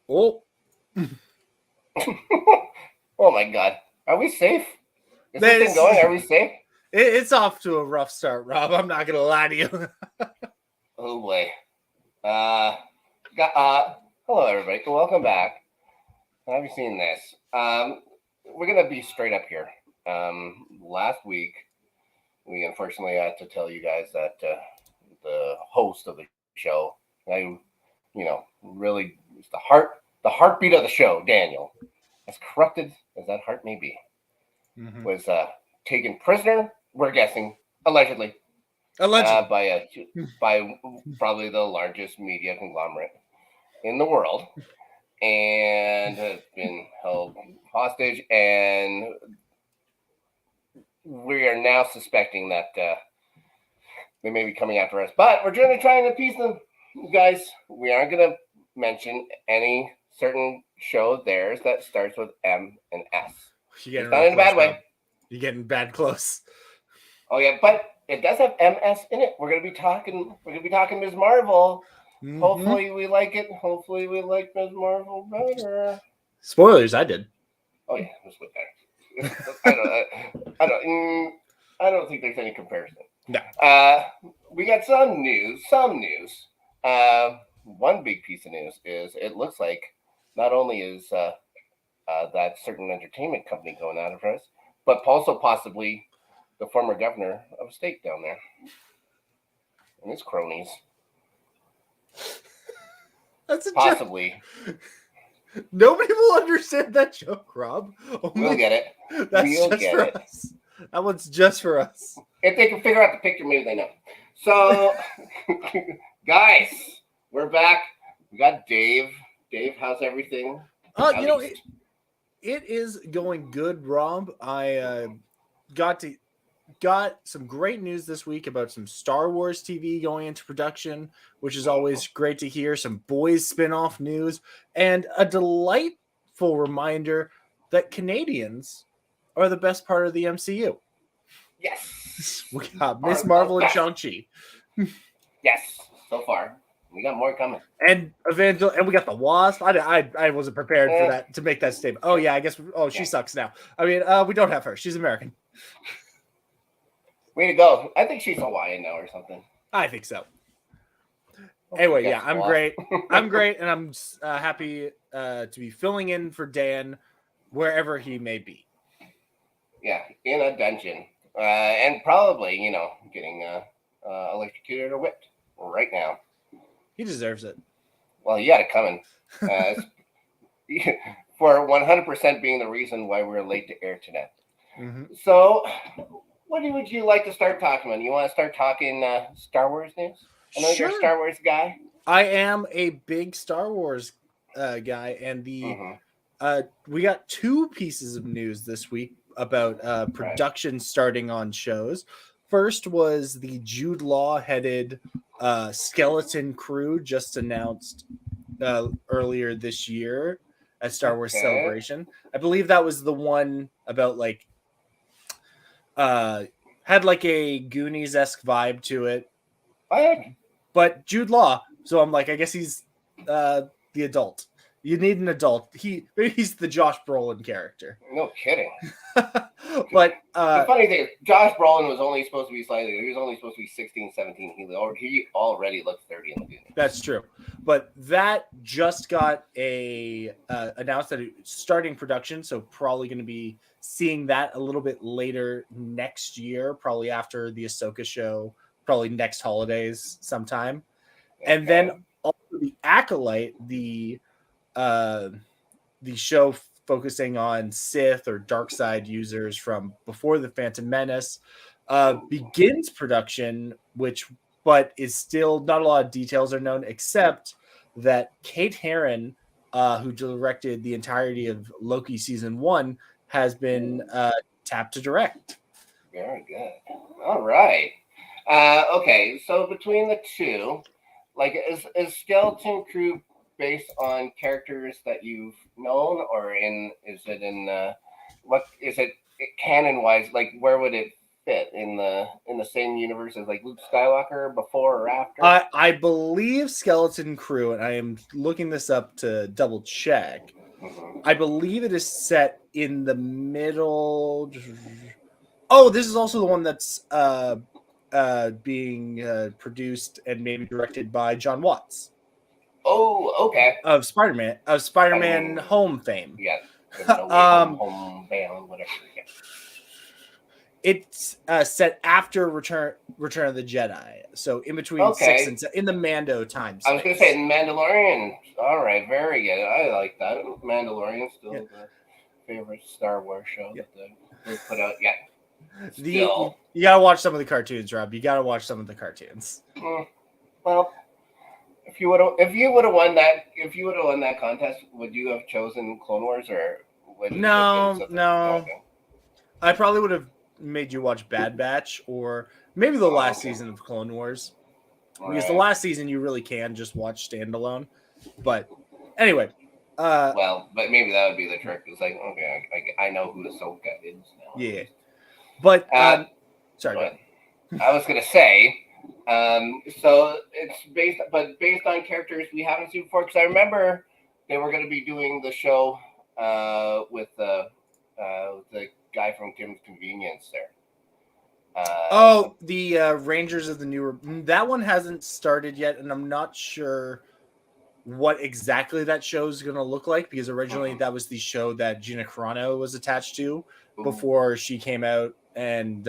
Oh. Oh my God. Are we safe? Is this thing This- going? Are we safe? It's off to a rough start, Rob. I'm not going to lie to you. Oh boy. Hello everybody. Welcome back. Have you seen this? We're gonna be straight up here. Last week, we unfortunately had to tell you guys that the host of the show, really is the heartbeat of the show, Daniel, as corrupted as that heart may be, was taken prisoner. We're guessing allegedly. By probably the largest media conglomerate in the world, and has been held hostage, and we are now suspecting that they may be coming after us. But we're going to try and appease them, guys. We aren't going to mention any certain show of theirs that starts with M and S. It's not in a bad way. You're getting bad close. Oh yeah, but it does have MS in it. We're gonna be talking Ms. Marvel. Mm-hmm. Hopefully we like it. Hopefully we like Ms. Marvel better. Spoilers, I did. Oh yeah, it was way better. I don't think there's any comparison. No. We got some news. One big piece of news is it looks like not only is that certain entertainment company going out of us, but also possibly the former governor of a state down there and his cronies. That's a possibly. Nobody will understand that joke, Rob. We'll get it. That's just for us. That one's just for us. If they can figure out the picture, maybe they know. So, guys, we're back. We got Dave. Dave, how's everything? It is going good, Rob. I got some great news this week about some Star Wars TV going into production, which is always great to hear. Some Boys spin-off news, and a delightful reminder that Canadians are the best part of the MCU. Yes. We got Miss Marvel and Shang-Chi. Yes, so far. We got more coming. And we got the Wasp. I wasn't prepared for that, to make that statement. Oh yeah, I guess. Oh, she sucks now. I mean, we don't have her. She's American. Way to go. I think she's Hawaiian now or something. I think so. Anyway, yeah, I'm great. I'm great, and I'm happy to be filling in for Dan wherever he may be. Yeah, in a dungeon. And probably, getting electrocuted or whipped right now. He deserves it. Well, you got it coming. For 100% being the reason why we're late to air today. Mm-hmm. So, what would you like to start talking about? You want to start talking Star Wars news? I know you're a Star Wars guy. I am a big Star Wars guy, and we got two pieces of news this week about production starting on shows. First was the Jude Law headed Skeleton Crew just announced earlier this year at Star Wars Celebration. I believe that was the one about had like a Goonies-esque vibe to it. But Jude Law, so I'm like, I guess he's the adult. You need an adult. Maybe he's the Josh Brolin character. No kidding. But the funny thing is, Josh Brolin was only supposed to be he was only supposed to be 16, 17. He already looked 30 in the Goonies. That's true. But that just got announced that it's starting production, so probably going to be seeing that a little bit later next year, probably after the Ahsoka show, probably next holidays sometime. Okay. And then also the Acolyte, the show focusing on Sith or dark side users from before the Phantom Menace, begins production, but is still not a lot of details are known, except that Kate Herron, who directed the entirety of Loki season 1, has been tapped to direct. Very good. All right. Okay, so between the two, is Skeleton Crew based on characters that you've known, or is it canon wise? Where would it fit in the same universe as like Luke Skywalker before or after? I believe Skeleton Crew, and I am looking this up to double check. I believe it is set in the middle. Oh, this is also the one that's being produced and maybe directed by John Watts. Oh, okay. Of Spider-Man Home fame. Yeah. Homebound, whatever. Yeah. It's set after Return of the Jedi, so in between 6 and 7, in the Mando time space. I was going to say Mandalorian. All right, very good. I like that. Mandalorian still the favorite Star Wars show that they put out. Yeah. You gotta watch some of the cartoons, Rob. You gotta watch some of the cartoons. Well, if you would have won that contest, would you have chosen Clone Wars or no? Okay. I probably would have made you watch Bad Batch or maybe the last season of Clone Wars, because the last season you really can just watch standalone. But anyway, well, but maybe that would be the trick. It's like, okay, I know who Ahsoka is now. Yeah, but sorry. I was gonna say, so it's based on characters we haven't seen before. Because I remember they were going to be doing the show with the guy from Kim's Convenience there. The Rangers of the New. That one hasn't started yet, and I'm not sure what exactly that show is going to look like, because originally that was the show that Gina Carano was attached to before she came out and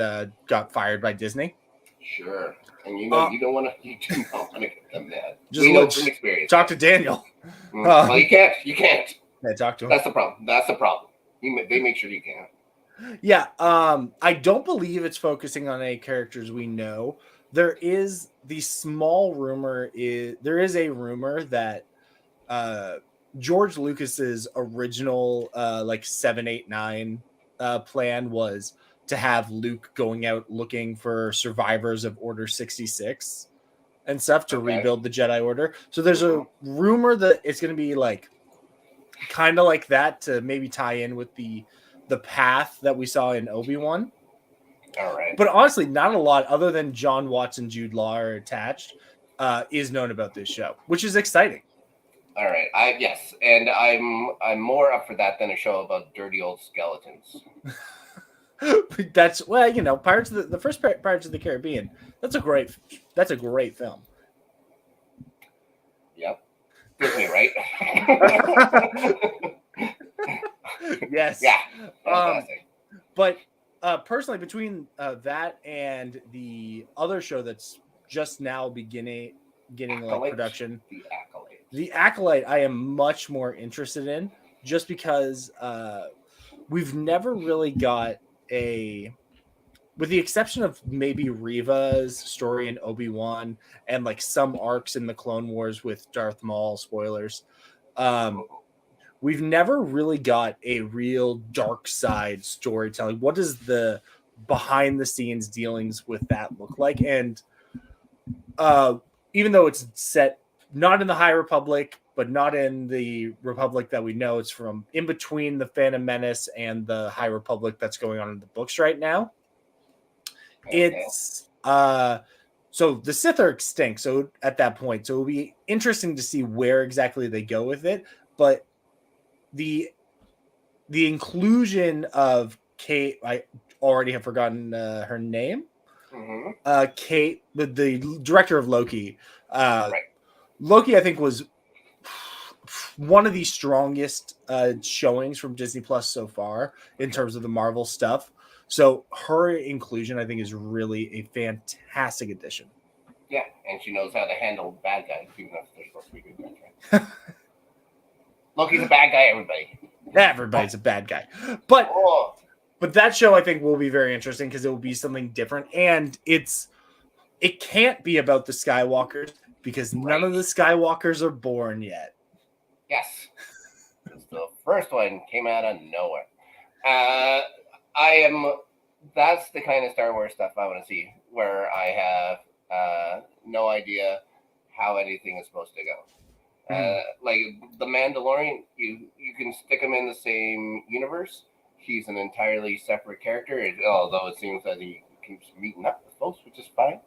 got fired by Disney. Sure, and you do not want to get them mad. Just know from experience. Talk to Daniel. Well, you can't. Yeah, talk to him. That's the problem. They make sure you can't. Yeah, I don't believe it's focusing on any characters we know. There is the small rumor there is a rumor that George Lucas's original 7, 8, 9 plan was to have Luke going out looking for survivors of Order 66 and stuff to rebuild the Jedi Order. So there's a rumor that it's going to be like kind of like that, to maybe tie in with the path that we saw in Obi-Wan. All right. But honestly, not a lot other than John Watts and Jude Law are attached is known about this show, which is exciting. All right. Yes, and I'm more up for that than a show about dirty old skeletons. That's Pirates of the first Pirates of the Caribbean. That's a great film. Yep. Disney, right? Yes. Yeah. Fantastic. But personally, between that and the other show that's just now getting like production, the Acolyte, I am much more interested in, just because we've never really got with the exception of maybe Reva's story in Obi-Wan and like some arcs in the Clone Wars with Darth Maul, spoilers, we've never really got a real dark side storytelling. What does the behind the scenes dealings with that look like? And even though it's set not in the High Republic, but not in the Republic that we know, it's from in between the Phantom Menace and the High Republic that's going on in the books right now. It's so the Sith are extinct. So at that point, so it'll be interesting to see where exactly they go with it. But the inclusion of Kate, I already have forgotten her name. Kate, the director of Loki. Loki, I think, was one of the strongest showings from Disney Plus so far in terms of the Marvel stuff. So her inclusion, I think, is really a fantastic addition. Yeah, and she knows how to handle bad guys, even if they're supposed to be good guys. Right? Loki's a bad guy, everybody. Everybody's a bad guy. But that show, I think, will be very interesting because it will be something different. And it can't be about the Skywalkers because none of the Skywalkers are born yet. Yes. The first one came out of nowhere. That's the kind of Star Wars stuff I want to see, where I have no idea how anything is supposed to go. Like the Mandalorian, you can stick him in the same universe. He's an entirely separate character, although it seems that he keeps meeting up with folks, which is fine.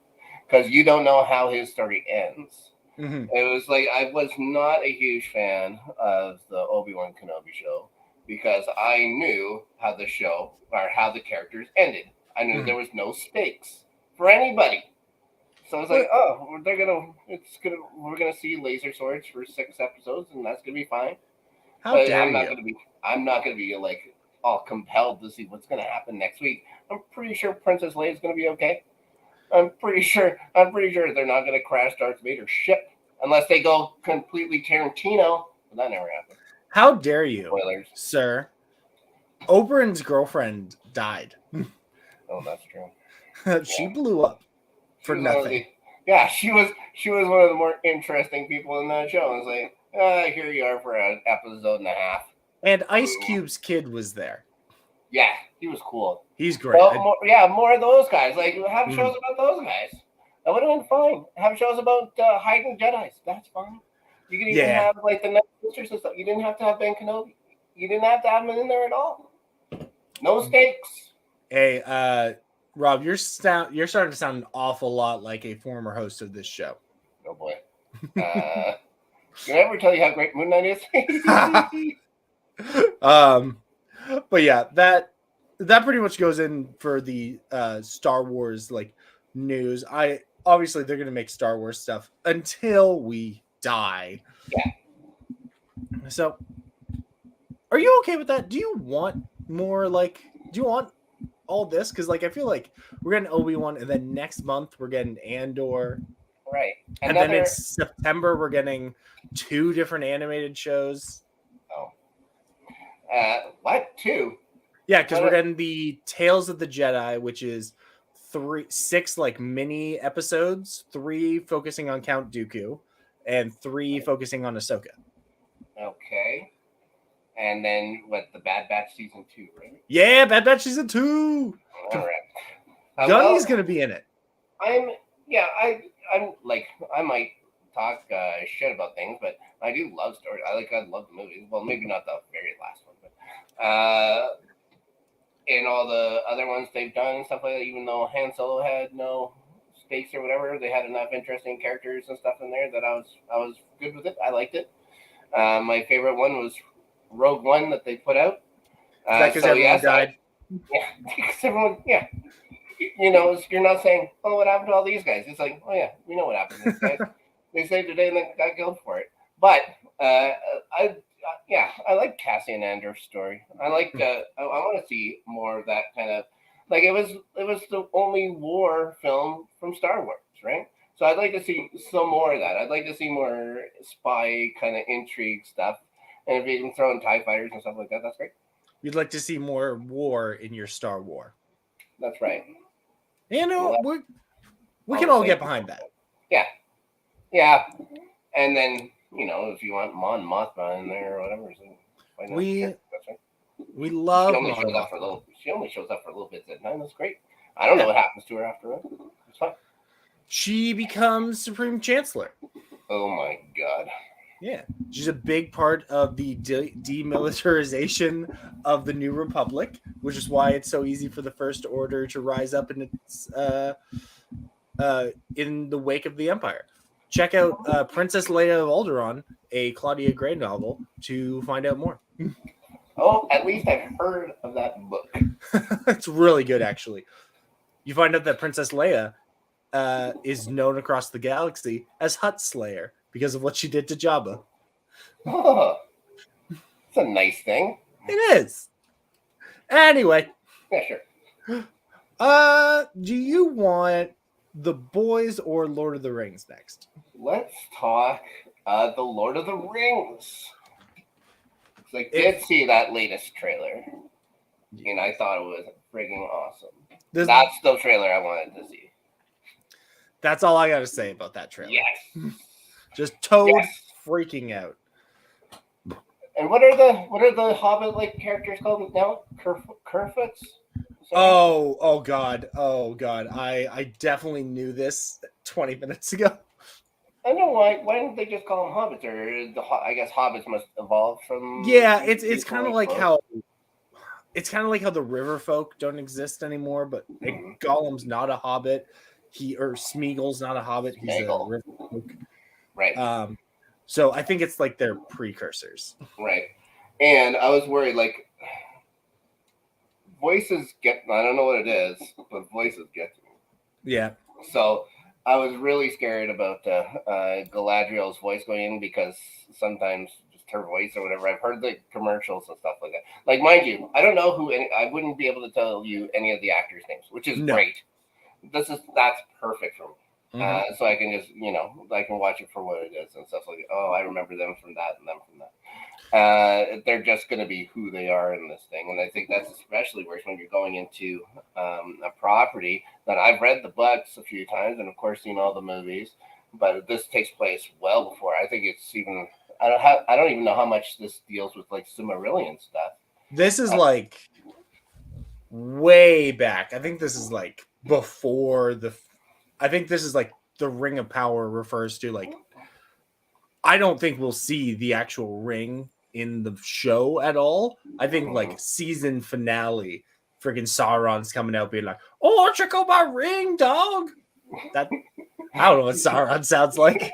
Because you don't know how his story ends. Mm-hmm. It was like I was not a huge fan of the Obi-Wan Kenobi show because I knew how the show or how the characters ended. I knew there was no stakes for anybody. So I was like, oh, we're gonna see laser swords for 6 episodes, and that's gonna be fine. How But dare I'm not you? gonna be like all compelled to see what's gonna happen next week. I'm pretty sure Princess Leia is gonna be okay. I'm pretty sure they're not gonna crash Darth Vader's ship unless they go completely Tarantino. But that never happened. How dare you, Spoilers. sir? Oberyn's girlfriend died. Oh, that's true. She blew up for nothing. She was one of the more interesting people in that show. I was like, here you are for an episode and a half. And Ice Cube's kid was there. Yeah, he was cool. He's great. Well, more of those guys. Like, have shows about those guys. That would have been fine. Have shows about hiding Jedis. That's fine. You could even have like the Night Sisters and stuff. You didn't have to have Ben Kenobi. You didn't have to have him in there at all. No stakes. Hey, Rob, you're starting to sound an awful lot like a former host of this show. Oh boy. Did I ever tell you how great Moon Knight is? But yeah, that pretty much goes in for the Star Wars like news. Obviously they're gonna make Star Wars stuff until we die. Yeah. So are you okay with that? Do you want more all this? Because like I feel like we're getting Obi-Wan, and then next month we're getting Andor. Right. And then in September we're getting 2 different animated shows. Oh. What? 2? Yeah, because we're getting the Tales of the Jedi, which is 6 like mini episodes, 3 focusing on Count Dooku, and 3 focusing on Ahsoka. Okay. And then the Bad Batch season 2, right? Yeah, Bad Batch season 2. All right. Gunny's gonna be in it. I'm like I might talk shit about things, but I do love stories. I love the movies. Well, maybe not the very last one, but and all the other ones they've done and stuff like that. Even though Han Solo had no stakes or whatever, they had enough interesting characters and stuff in there that I was good with it. I liked it. My favorite one was Rogue One that they put out. Because everyone died. Because everyone, you're not saying, oh, what happened to all these guys? It's like, oh yeah, we know what happened to these guys. They saved the day and then got killed for it. But I like Cassian Andor's story. I like. I want to see more of that kind of. Like it was the only war film from Star Wars, right? So I'd like to see some more of that. I'd like to see more spy kind of intrigue stuff. And if you can throw in TIE fighters and stuff like that, that's great. You'd like to see more war in your Star Wars. That's right. We can all get behind that. Yeah. Yeah. And then, if you want Mon Mothma in there or whatever. So we love She only shows up for a little bit at night. That's great. I don't know what happens to her after that. It's fine. She becomes Supreme Chancellor. Oh my God. Yeah, she's a big part of the demilitarization of the New Republic, which is why it's so easy for the First Order to rise up in its in the wake of the Empire. Check out Princess Leia of Alderaan, a Claudia Gray novel, to find out more. Oh, at least I've heard of that book. It's really good, actually. You find out that Princess Leia is known across the galaxy as Hutt Slayer because of what she did to Jabba. Oh, it's a nice thing. It is. Anyway. Yeah, sure. Do you want The Boys or Lord of the Rings next? Let's talk the Lord of the Rings. I did see that latest trailer, and I thought it was friggin' awesome. That's the trailer I wanted to see. That's all I got to say about that trailer. Yes. Just Toad freaking out. And what are the Hobbit-like characters called now? Kerfoots? Oh God. I definitely knew this 20 minutes ago. I know why didn't they just call them hobbits? Or I guess hobbits must evolve from. Yeah, it's kind of like how it's kind of like how the river folk don't exist anymore, but Gollum's not a hobbit. Smeagol's not a hobbit. He's a river folk. Right. So I think it's like their precursors. Right. And I was worried, like, voices get, I don't know what it is, but voices get to me. Yeah. So I was really scared about Galadriel's voice going in, because sometimes just her voice or whatever, I've heard the commercials and stuff like that. Like, mind you, I don't know I wouldn't be able to tell you any of the actors' names, which is great. That's perfect for me. So I can just, I can watch it for what it is and stuff like, oh, I remember them from that and them from that. They're just going to be who they are in this thing. And I think that's especially worse when you're going into a property that I've read the books a few times and, of course, seen all the movies. But this takes place well before. I think it's even, I don't even know how much this deals with, like, Silmarillion stuff. This is like way back. I think this is like before I think this is like the Ring of Power refers to, like, I don't think we'll see the actual ring in the show at all. I think like season finale, freaking Sauron's coming out being like, "Oh, check out my ring, dog." That I don't know what Sauron sounds like.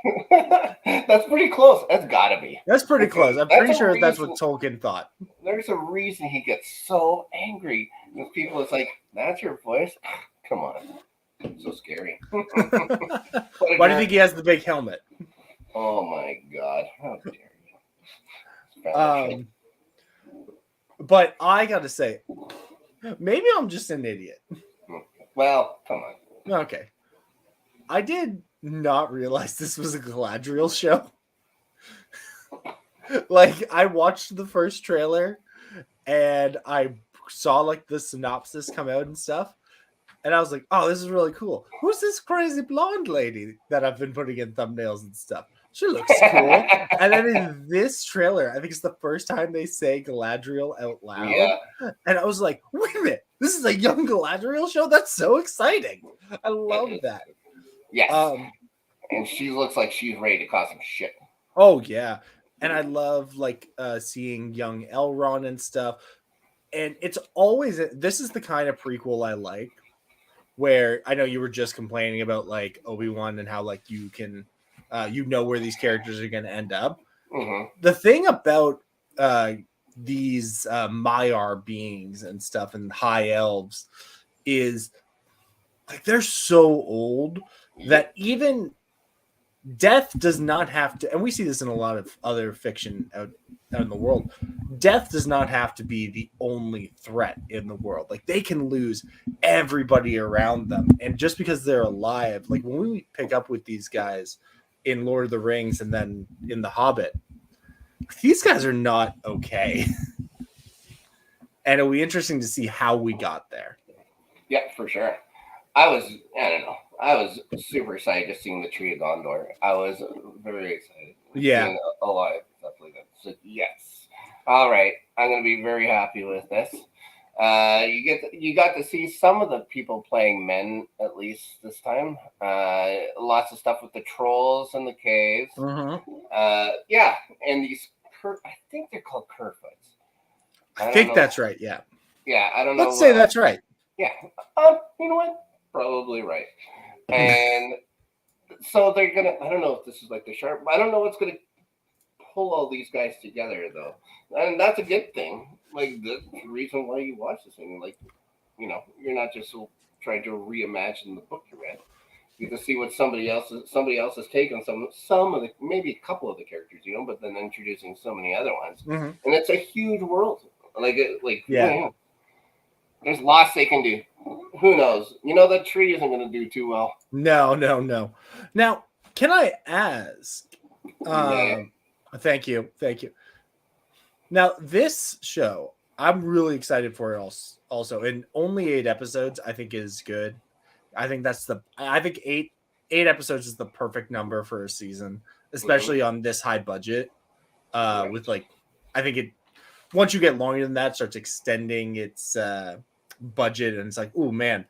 That's pretty close. That's gotta be. That's pretty close. I'm pretty sure that's what Tolkien thought. There's a reason he gets so angry with people. It's like, that's your voice? Come on. So scary. Why do you think he has the big helmet? Oh my God. How dare you? But I gotta say, maybe I'm just an idiot. Well, come on. Okay. I did not realize this was a Galadriel show. Like, I watched the first trailer and I saw like the synopsis come out and stuff. And I was like, oh, this is really cool. Who's this crazy blonde lady that I've been putting in thumbnails and stuff? She looks cool. And then in this trailer, I think it's the first time they say Galadriel out loud. Yeah. And I was like, wait a minute. This is a young Galadriel show? That's so exciting. I love that. Yes. And she looks like she's ready to cause some shit. Oh, yeah. And I love like seeing young Elrond and stuff. And it's always, this is the kind of prequel I like, where I know you were just complaining about like Obi-Wan and how like you can, where these characters are going to end up. The thing about these Maiar beings and stuff and high elves is like they're so old that even death does not have to, and we see this in a lot of other fiction out in the world, death does not have to be the only threat in the world. Like they can lose everybody around them. And just because they're alive, like when we pick up with these guys in Lord of the Rings and then in The Hobbit, these guys are not okay. And it'll be interesting to see how we got there. Yeah, for sure. I was super excited just seeing the Tree of Gondor. I was very excited. Yeah. Alive, stuff like that. So yes. All right. I'm gonna be very happy with this. You got to see some of the people playing men at least this time. Lots of stuff with the trolls in the caves. Yeah, and these I think they're called Kerfoots. I think that's right. Yeah. Yeah, I don't know. Let's say that's right. Yeah. You know what? Probably right. And so they're gonna. I don't know if this is like the sharp. I don't know what's gonna pull all these guys together though, and that's a good thing. Like the reason why you watch this thing, like you're not just trying to reimagine the book you read. You get to see what somebody else has taken some of the, maybe a couple of the characters, but then introducing so many other ones, and it's a huge world. Yeah. There's lots they can do. Who knows? That tree isn't going to do too well. No. Now, can I ask? Thank you. Now, this show, I'm really excited for it also. And only 8 episodes, I think, is good. I think eight episodes is the perfect number for a season, especially on this high budget. With like, I think once you get longer than that, it starts extending its budget, and it's like, oh man,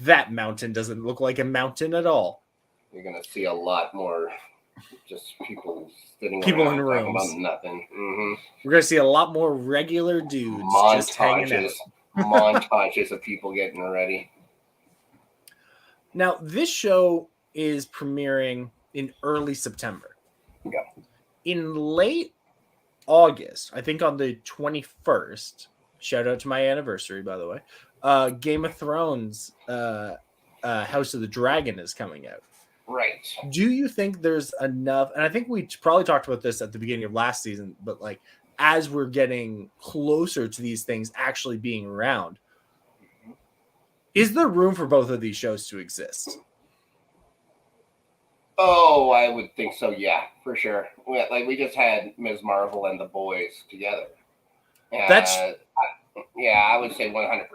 that mountain doesn't look like a mountain at all. You're gonna see a lot more just people sitting People around in talking rooms. about nothing. Mm-hmm. We're gonna see a lot more regular dudes just hanging out. Montages of people getting ready. Now, this show is premiering in early September. Yeah. In late August, I think on the 21st, shout out to my anniversary, by the way, Game of Thrones House of the Dragon is coming out. Right. Do you think there's enough? And I think we probably talked about this at the beginning of last season, but like as we're getting closer to these things actually being around, is there room for both of these shows to exist? Oh, I would think so. Yeah, for sure. We just had Ms. Marvel and the boys together. I would say 100%.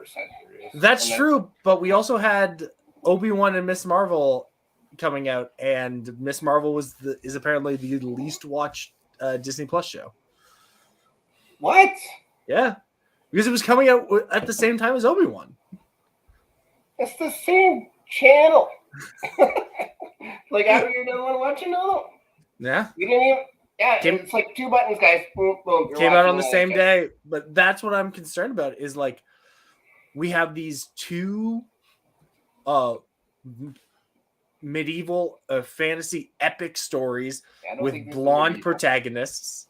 That's true, but we also had Obi-Wan and Miss Marvel coming out, and Miss Marvel is apparently the least watched Disney Plus show. What? Yeah, because it was coming out at the same time as Obi-Wan. It's the same channel. Like, how you don't want to watch another? Yeah. You didn't even. Yeah, it's like 2 buttons, guys. Boom, boom. Came out on the same day, but that's what I'm concerned about. Is like we have these two medieval fantasy epic stories with blonde protagonists.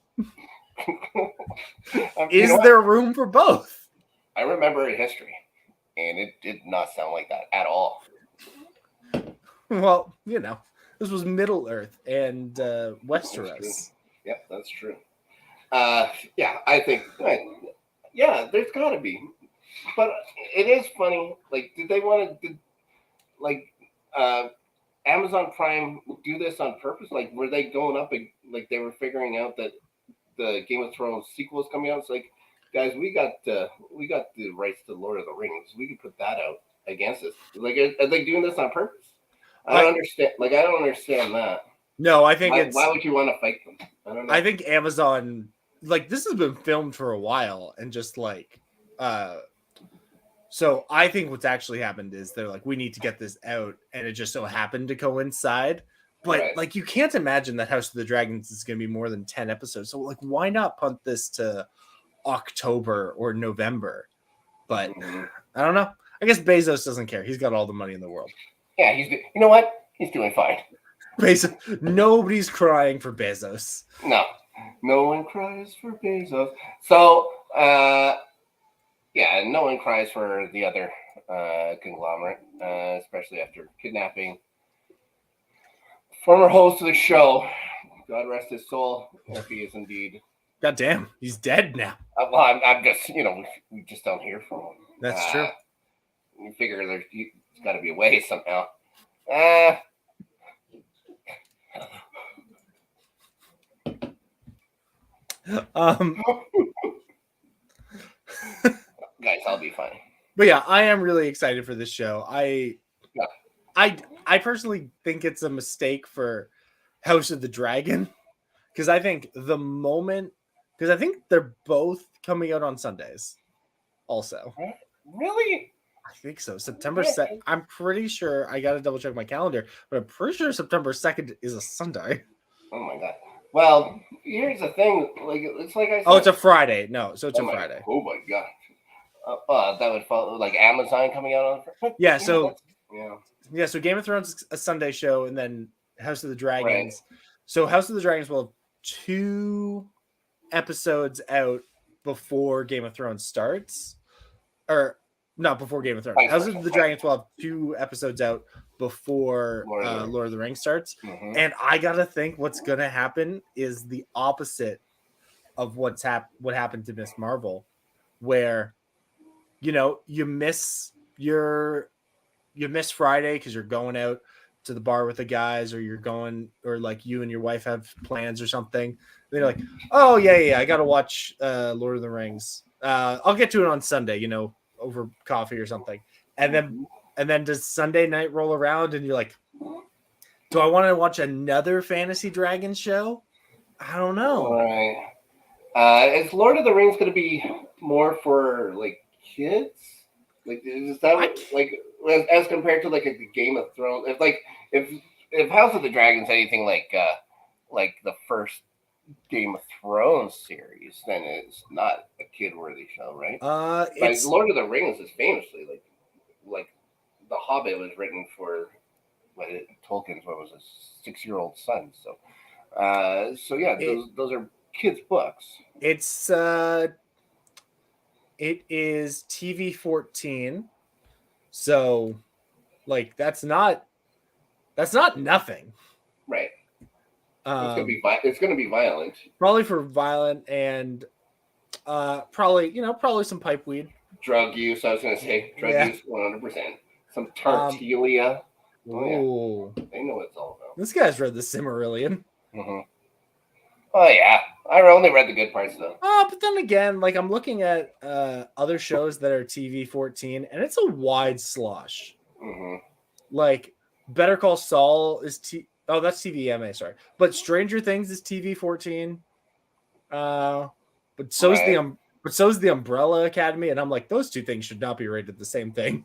Is there room for both? I remember in history, and it did not sound like that at all. Well, this was Middle Earth and Westeros. Yep, that's true. Yeah, I think. Yeah, there's got to be, but it is funny. Like, did they want to, Amazon Prime do this on purpose? Like, were they going up and like they were figuring out that the Game of Thrones sequel is coming out? It's like, guys, we got the rights to Lord of the Rings. We could put that out against us. Like, are they doing this on purpose? I don't understand. Like, I don't understand that. No, I think why would you want to fight them? I don't know. I think Amazon, like, this has been filmed for a while, and just like, so I think what's actually happened is they're like, we need to get this out, and it just so happened to coincide. But like, you can't imagine that House of the Dragons is going to be more than 10 episodes. So like, why not punt this to October or November? But I don't know. I guess Bezos doesn't care. He's got all the money in the world. Yeah, he's good. You know what? He's doing fine. Nobody's crying for Bezos. No one cries for Bezos. So, yeah, no one cries for the other conglomerate, especially after kidnapping former host of the show. God rest his soul, if he is indeed. God damn, he's dead now. Well, I'm just, we just don't hear from him. That's true. You figure there's got to be a way somehow. Guys, I'll be fine. But yeah, I am really excited for this show. I personally think it's a mistake for House of the Dragon, because I think I think they're both coming out on Sundays also. Really? I think so. September 2nd. I'm pretty sure, I got to double check my calendar, but I'm pretty sure September 2nd is a Sunday. Oh my God. Well, here's the thing. Like, it's like I said. Oh, it's a Friday. No, so it's a Friday. Oh my God. That would follow, like, Amazon coming out on. Yeah. So So Game of Thrones is a Sunday show, and then House of the Dragons. Right. So House of the Dragons will have 2 episodes out before Game of Thrones starts, or not before Game of Thrones. House of the Dragons will have 2 episodes out before Lord of the Rings starts. And I gotta think what's gonna happen is the opposite of what happened to Miss Marvel, where you miss Friday because you're going out to the bar with the guys, or like you and your wife have plans or something. They're like, oh yeah, I gotta watch Lord of the Rings. I'll get to it on Sunday, over coffee or something. And then does Sunday night roll around and you're like, do I want to watch another fantasy dragon show? I don't know. All right. Is Lord of the Rings going to be more for like kids? Like, is that like as compared to like a Game of Thrones? If House of the Dragons anything like like the first Game of Thrones series, then it's not a kid-worthy show, right? But Lord of the Rings is famously like The Hobbit was written for Tolkien's what was a 6-year-old son. So, those are kids' books. It is TV-14, so like that's not nothing, right? It's gonna be violent, probably for violent and probably some pipe weed, drug use. I was gonna say drug use 100%. Some Tartaglia. Oh, yeah. They know what it's all about. This guy's read the Silmarillion. Mm-hmm. Oh yeah, I only read the good parts though. But then again, like I'm looking at other shows that are TV-14, and it's a wide slosh. Mm-hmm. Like Better Call Saul is that's TVMA, sorry, but Stranger Things is TV-14. But so's the Umbrella Academy, and I'm like, those two things should not be rated the same thing.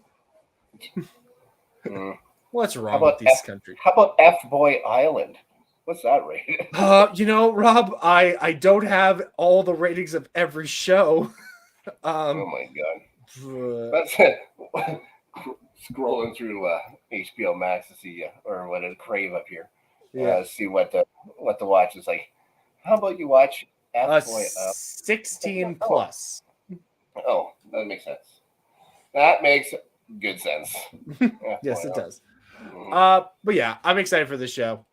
What's wrong with these countries? How about F-Boy Island? What's that rated? Rob, I don't have all the ratings of every show. Oh my god. That's scrolling through HBO Max to see or what is Crave up here. See what to watch. It's like, how about you watch F-Boy 16 plus. Oh, that makes sense. That makes good sense. Yes, it does. But yeah, I'm excited for this show.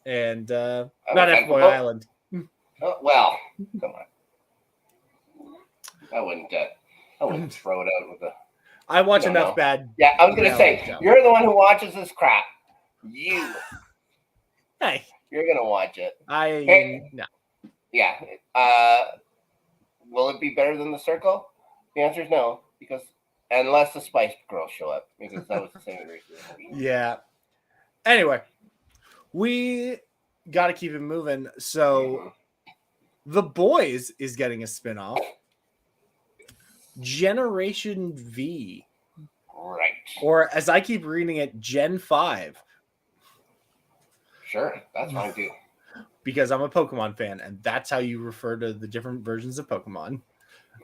And not F-Boy Island. Oh, well, come on. I wouldn't throw it out with a. I watch enough bad. Yeah, I was gonna say you're the one who watches this crap. You. Hey. You're gonna watch it. No. Yeah. Will it be better than The Circle? The answer is no, because unless the Spice Girls show up, because that was the same reason. Yeah. Anyway, we got to keep it moving. So, The Boys is getting a spinoff. Generation V. Right. Or as I keep reading it, Gen 5. Sure, that's fine too. Because I'm a Pokemon fan, and that's how you refer to the different versions of Pokemon.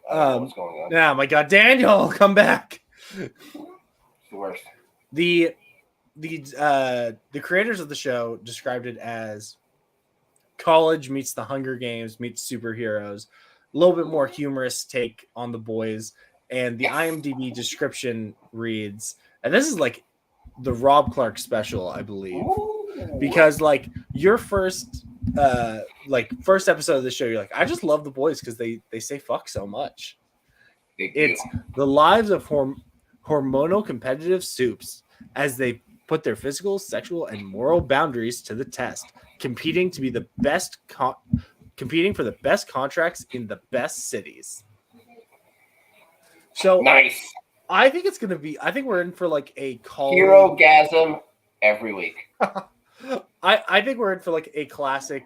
I don't know what's going on. Yeah, my God, Daniel, come back. It's the worst. The creators of the show described it as college meets the Hunger Games meets superheroes, a little bit more humorous take on The Boys, and the IMDb description reads, and this is like the Rob Clark special, I believe, because like your first episode of the show, you're like, I just love The Boys because they say fuck so much. It's the lives of hormonal competitive soups as they put their physical, sexual, and moral boundaries to the test, competing for the best contracts in the best cities. So nice. I think we're in for like a hero-gasm every week. I think we're in for like a classic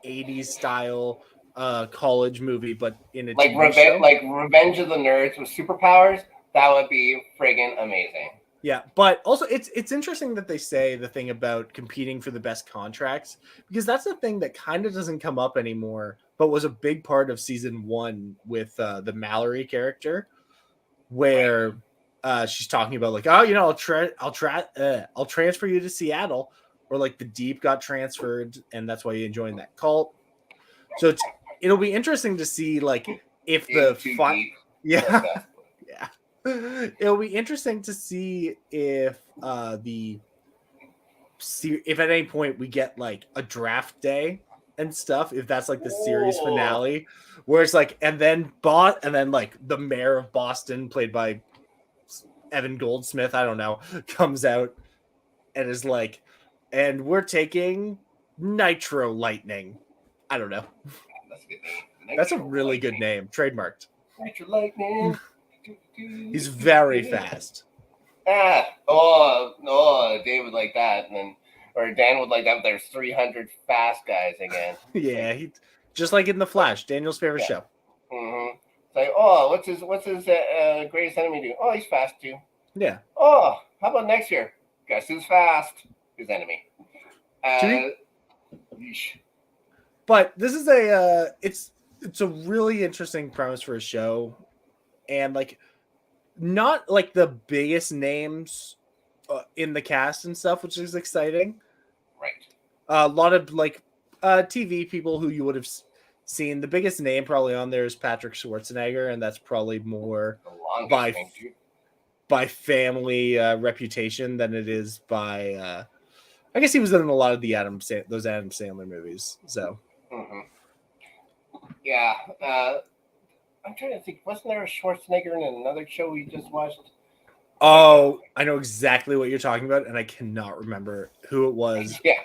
80s style college movie, but in a TV show. Like Revenge of the Nerds with superpowers. That would be friggin' amazing. Yeah, but also it's interesting that they say the thing about competing for the best contracts, because that's the thing that kind of doesn't come up anymore, but was a big part of season 1 with the Mallory character, where she's talking about like, oh, I'll transfer you to Seattle, or like the Deep got transferred, and that's why you join that cult. So it'll be interesting to see like if yeah. It'll be interesting to see if if at any point we get like a draft day and stuff, if that's like the series finale, where it's like, and then like the mayor of Boston, played by Evan Goldsmith, I don't know, comes out and is like, and we're taking Nitro Lightning. I don't know. That's a good name. That's a really good name. Trademarked. Nitro Lightning. He's very fast. Dave would like that, or Dan would like that. But there's 300 fast guys again. Yeah, he just like in The Flash, Daniel's favorite show. Mm-hmm. It's like, what's his greatest enemy do? Oh, he's fast too. Yeah. Oh, how about next year? Guess who's fast? His enemy. But this is it's a really interesting premise for a show, and like not like the biggest names in the cast and stuff, which is exciting. Right. A lot of like TV people who you would have seen. The biggest name probably on there is Patrick Schwarzenegger, and that's probably more by family reputation than it is by. I guess he was in a lot of those Adam Sandler movies. So. Mm-hmm. Yeah. I'm trying to think. Wasn't there a Schwarzenegger in another show we just watched? Oh, I know exactly what you're talking about, and I cannot remember who it was. Yeah.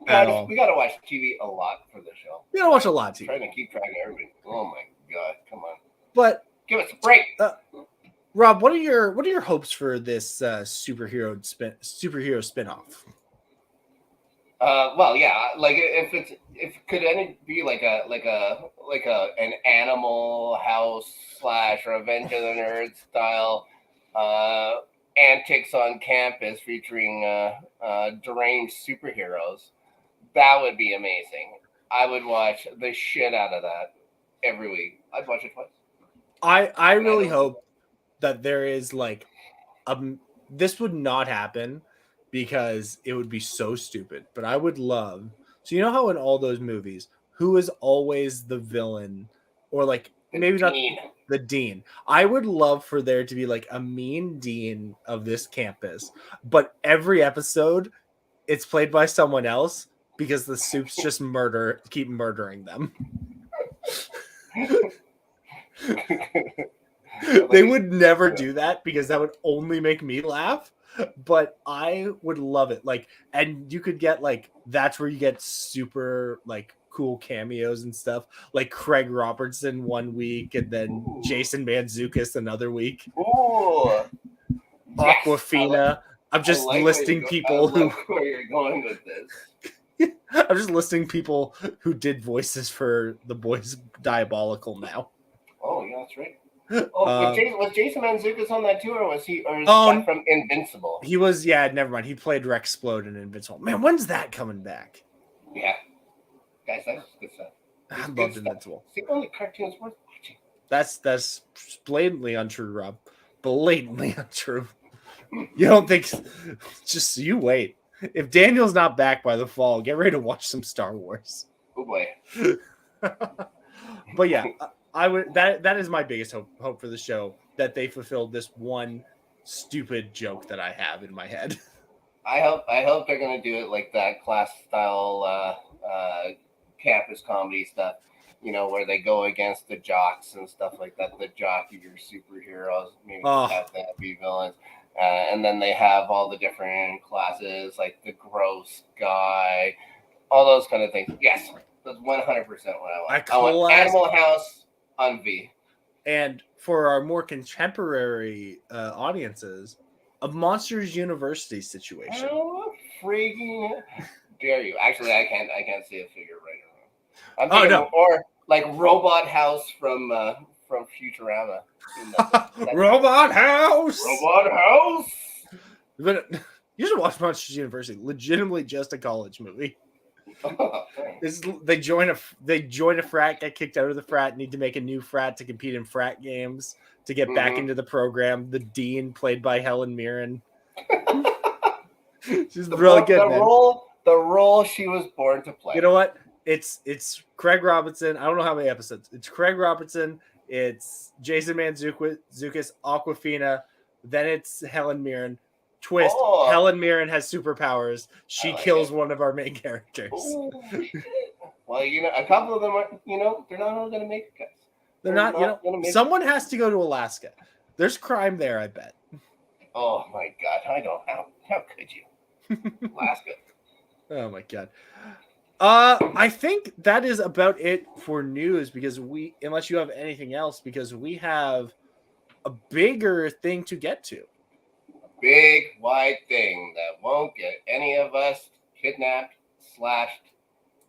We gotta watch TV a lot for the show. We gotta watch a lot of TV. Trying to keep track of everything. Oh my god, come on. But give us a break. Rob, what are your hopes for this superhero spinoff? Well, yeah, like if could any be like an Animal House / Revenge of the Nerds style antics on campus featuring deranged superheroes, that would be amazing. I would watch the shit out of that every week. I'd watch it twice. I really hope that there is like this would not happen because it would be so stupid, but I would love. So you know how in all those movies, who is always the villain, or like maybe not the dean? I would love for there to be like a mean dean of this campus, but every episode it's played by someone else because the soups just keep murdering them. They would never do that because that would only make me laugh, but I would love it. Like, and you could get like, that's where you get super like cool cameos and stuff, like Craig Robertson one week and then Jason Mantzoukas another week. Ooh. Aquafina. I'm just listing people who where you're going with this. I'm just listing people who did voices for The Boys Diabolical now. Oh, yeah, that's right. Oh, was Jason Mantzoukas on that too, or was he? Or is that from Invincible? He was. Yeah, never mind. He played Rexplode in Invincible. Man, when's that coming back? Yeah, guys, that's good stuff. I loved Invincible. It's the only cartoons worth watching. That's blatantly untrue, Rob. Blatantly untrue. You don't think? Just you wait. If Daniel's not back by the fall, get ready to watch some Star Wars. Oh boy. But yeah. I would that is my biggest hope for the show, that they fulfilled this one stupid joke that I have in my head. I hope they're gonna do it like that class style campus comedy stuff, you know, where they go against the jocks and stuff like that. The jockey, your superheroes, maybe have them be villains, and then they have all the different classes, like the gross guy, all those kind of things. Yes, that's 100% what I want. I want Animal House on V. And for our more contemporary audiences, a Monsters University situation. How freaking dare you? Actually, I can't see a figure right around. I'm thinking or like Robot House from Futurama. Robot House. Robot House. But you should watch Monsters University. Legitimately, just a college movie. They join a frat, get kicked out of the frat, need to make a new frat to compete in frat games to get back into the program. The dean, played by Helen Mirren, she's really good. The role she was born to play. You know what? It's Craig Robinson. I don't know how many episodes. It's Craig Robinson. It's Jason Mantzoukas, Aquafina. Then it's Helen Mirren. Twist. Helen Mirren has superpowers. She kills one of our main characters. Well, you know, a couple of them are, you know, they're not all going to make it, guys. They're not, you know, someone has to go to Alaska. There's crime there, I bet. Oh my God. How could you? Alaska. Oh my God. I think that is about it for news because unless you have anything else, because we have a bigger thing to get to. Big white thing that won't get any of us kidnapped /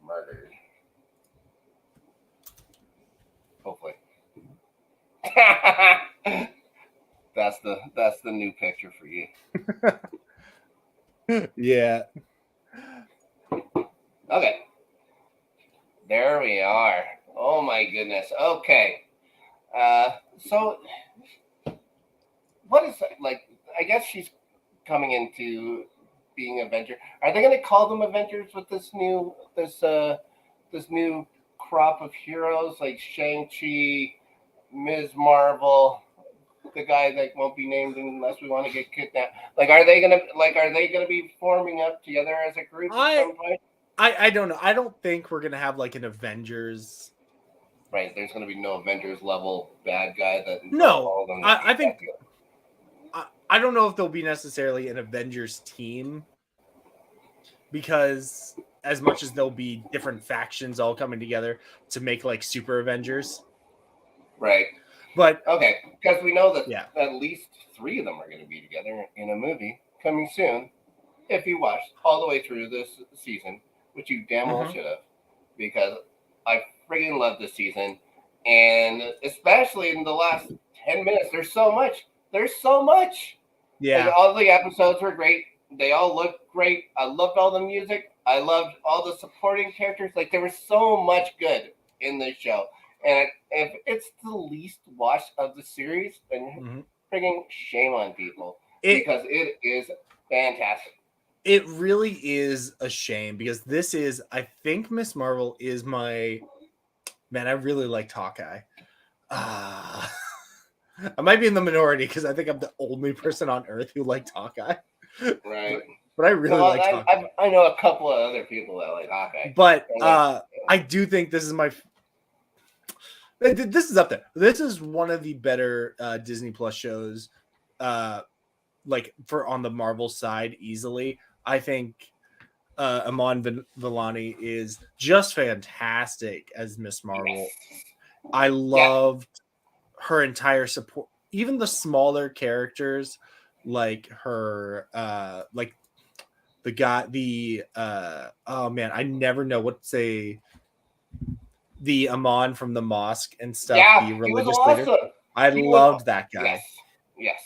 murdered. Hopefully. That's the new picture for you. Yeah. Okay. There we are. Oh my goodness. Okay. So what is like? I guess she's coming into being Avenger. Are they going to call them Avengers with this new crop of heroes like Shang-Chi, Ms. Marvel, the guy that won't be named unless we want to get kidnapped? Like, are they gonna be forming up together as a group at some point? I don't know. I don't think we're gonna have like an Avengers. Right, there's going to be no Avengers level bad guy that. No, I think. I don't know if there'll be necessarily an Avengers team, because as much as there'll be different factions all coming together to make like Super Avengers. Right. But okay, because we know that at least 3 of them are going to be together in a movie coming soon. If you watched all the way through this season, which you damn well should have, because I friggin' love this season, and especially in the last 10 minutes, there's so much. Yeah, like, all the episodes were great. They all looked great. I loved all the music. I loved all the supporting characters. Like, there was so much good in this show. And if it's the least watched of the series, then friggin' shame on people, because it is fantastic. It really is a shame, because this is, I think Ms. Marvel is my man. I really liked Hawkeye. I might be in the minority because I think I'm the only person on earth who liked Hawkeye. Right. But I really liked Hawkeye. I know a couple of other people that like Hawkeye. But I do think this is this is up there. This is one of the better Disney Plus shows, like for on the Marvel side, easily. I think Iman Vellani is just fantastic as Ms. Marvel. Yes. I loved her entire support, even the smaller characters, like her, like the guy, oh man, I never know what to say. The Amon from the mosque and stuff. Yeah, the religious he was awesome. leader. I loved that guy. Yes.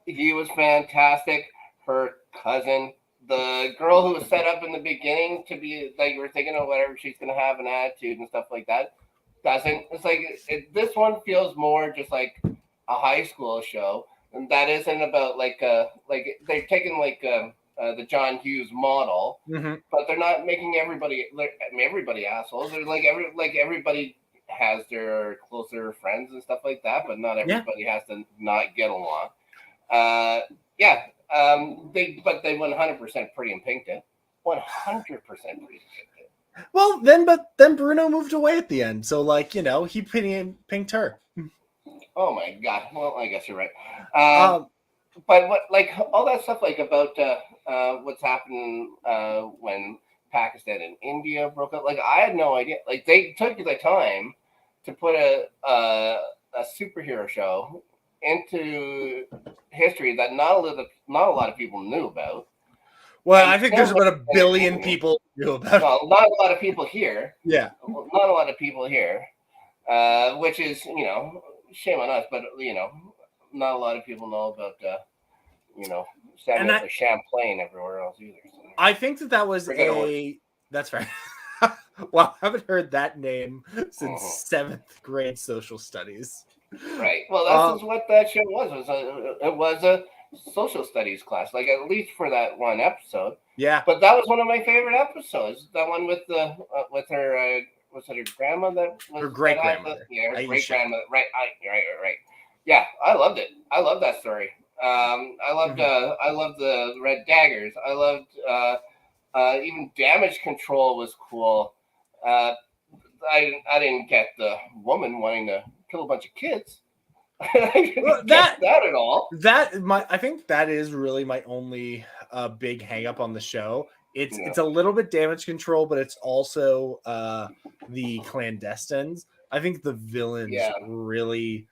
He was fantastic. Her cousin, the girl who was set up in the beginning to be like, you were thinking of whatever, she's going to have an attitude and stuff like that. Doesn't. It's like this one feels more just like a high school show, and that isn't about like they're taking like the John Hughes model, but they're not making everybody assholes. They're like everybody has their closer friends and stuff like that, but not everybody has to not get along. They 100% pretty and pinked it. 100% pretty and pinked it. Well, then Bruno moved away at the end, so like, you know, he pinked her. Oh my god! Well, I guess you're right. But what, like, all that stuff, like about what's happened when Pakistan and India broke up, like, I had no idea. Like, they took the time to put a superhero show into history that not a lot of people knew about. Well, I think there's about 1 billion people who knew about. Well, not a lot of people here. Yeah, not a lot of people here, which is, you know, shame on us, but you know, not a lot of people know about Samuel Champlain everywhere else either. So. I think that was that's right. Well, I haven't heard that name since 7th grade social studies. Right. Well, that's what that show was. It was a social studies class, like at least for that one episode. Yeah. But that was one of my favorite episodes. That one with her was it her grandma that was her great grandmother? Yeah, her great grandmother. Right. Right. Yeah, I loved it. I loved that story. I loved the red daggers. I loved even damage control was cool. I didn't get the woman wanting to kill a bunch of kids. I didn't get that at all. I think that is really my only big hang up on the show. It's a little bit damage control, but it's also the clandestines. I think the villains really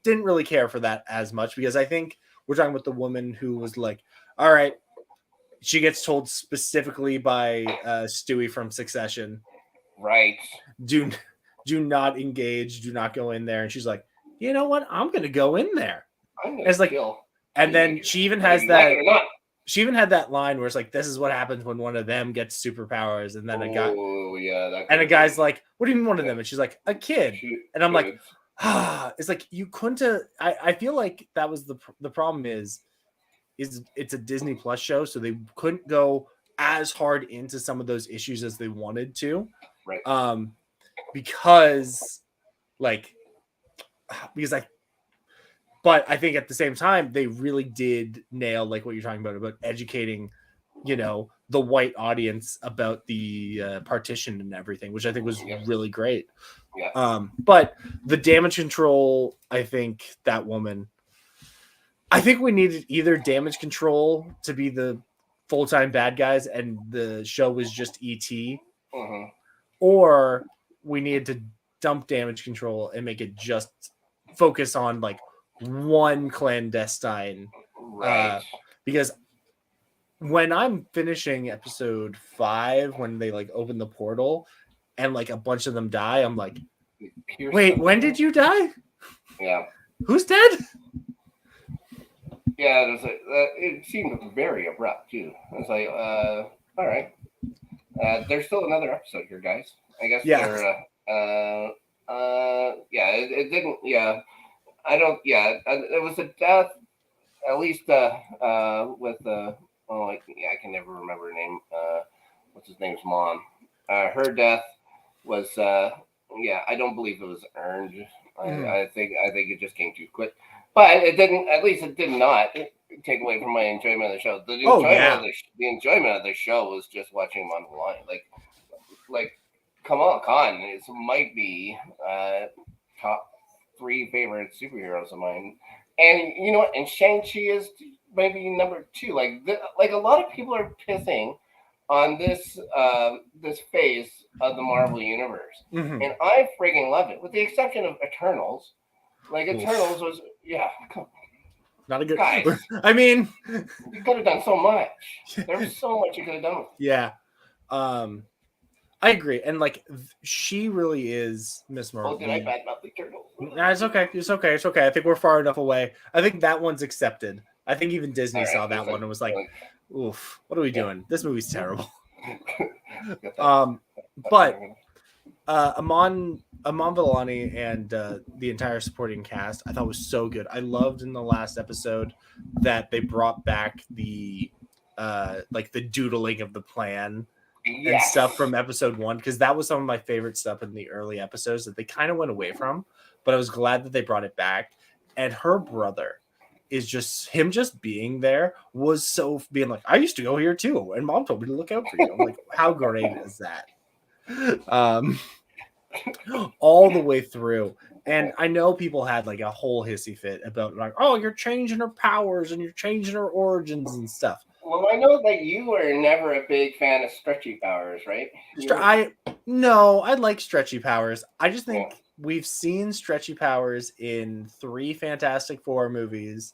didn't really care for that as much, because I think we're talking about the woman who was like, all right, she gets told specifically by Stewie from Succession, right, do not engage, do not go in there, and she's like, you know what, I'm gonna go in there. It's like, and then she even has that. she even had that line where it's like, this is what happens when one of them gets superpowers, and then a guy's like, what do you mean one of them? And she's like, a kid. And I'm like, it's like, you couldn't have, I feel like that was the problem is it's a Disney Plus show, so they couldn't go as hard into some of those issues as they wanted to. Right. Because but I think at the same time, they really did nail like what you're talking about educating, the white audience about the partition and everything, which I think was really great. Yeah. But the damage control, I think that woman, I think we needed either damage control to be the full-time bad guys and the show was just E.T. Or we needed to dump damage control and make it just focus on like one clandestine. Right. Because when I'm finishing episode 5, when they like open the portal and like a bunch of them die, I'm like, wait, when did you die? Yeah. Who's dead? Yeah, it seemed very abrupt too. It's like, all right. There's still another episode here, guys. I guess. Yeah. It didn't. Yeah. I don't. Yeah. It was a death. At least with I can never remember her name. What's his name's mom? Her death was. I don't believe it was earned. I think it just came too quick. But it didn't. At least it did not take away from my enjoyment of the show. The enjoyment of the show was just watching Mandalorian. Like, come on, Khan. It might be top 3 favorite superheroes of mine. And you know what? And Shang-Chi is maybe number 2. Like a lot of people are pissing on this phase of the Marvel universe, and I freaking love it, with the exception of Eternals. Like Eternals was, not a good. Guys, I mean, you could have done so much. There was so much you could have done. Yeah, I agree, and like she really is Miss Marvel. Oh, did I badmouth the Eternals? Nah, it's okay. It's okay. I think we're far enough away. I think that one's accepted. I think even Disney saw that one and was like, "Oof, what are we doing? This movie's terrible." But Amon Villani and the entire supporting cast, I thought was so good. I loved in the last episode that they brought back the the doodling of the plan and stuff from episode 1, because that was some of my favorite stuff in the early episodes that they kind of went away from. But I was glad that they brought it back. And her brother is just being there was so being like, I used to go here too, and Mom told me to look out for you. I'm like, how great is that? All the way through. And I know people had like a whole hissy fit about like, oh, you're changing her powers and you're changing her origins and stuff. Well, I know that you were never a big fan of stretchy powers, right? I like stretchy powers. I just think we've seen stretchy powers in 3 Fantastic Four movies,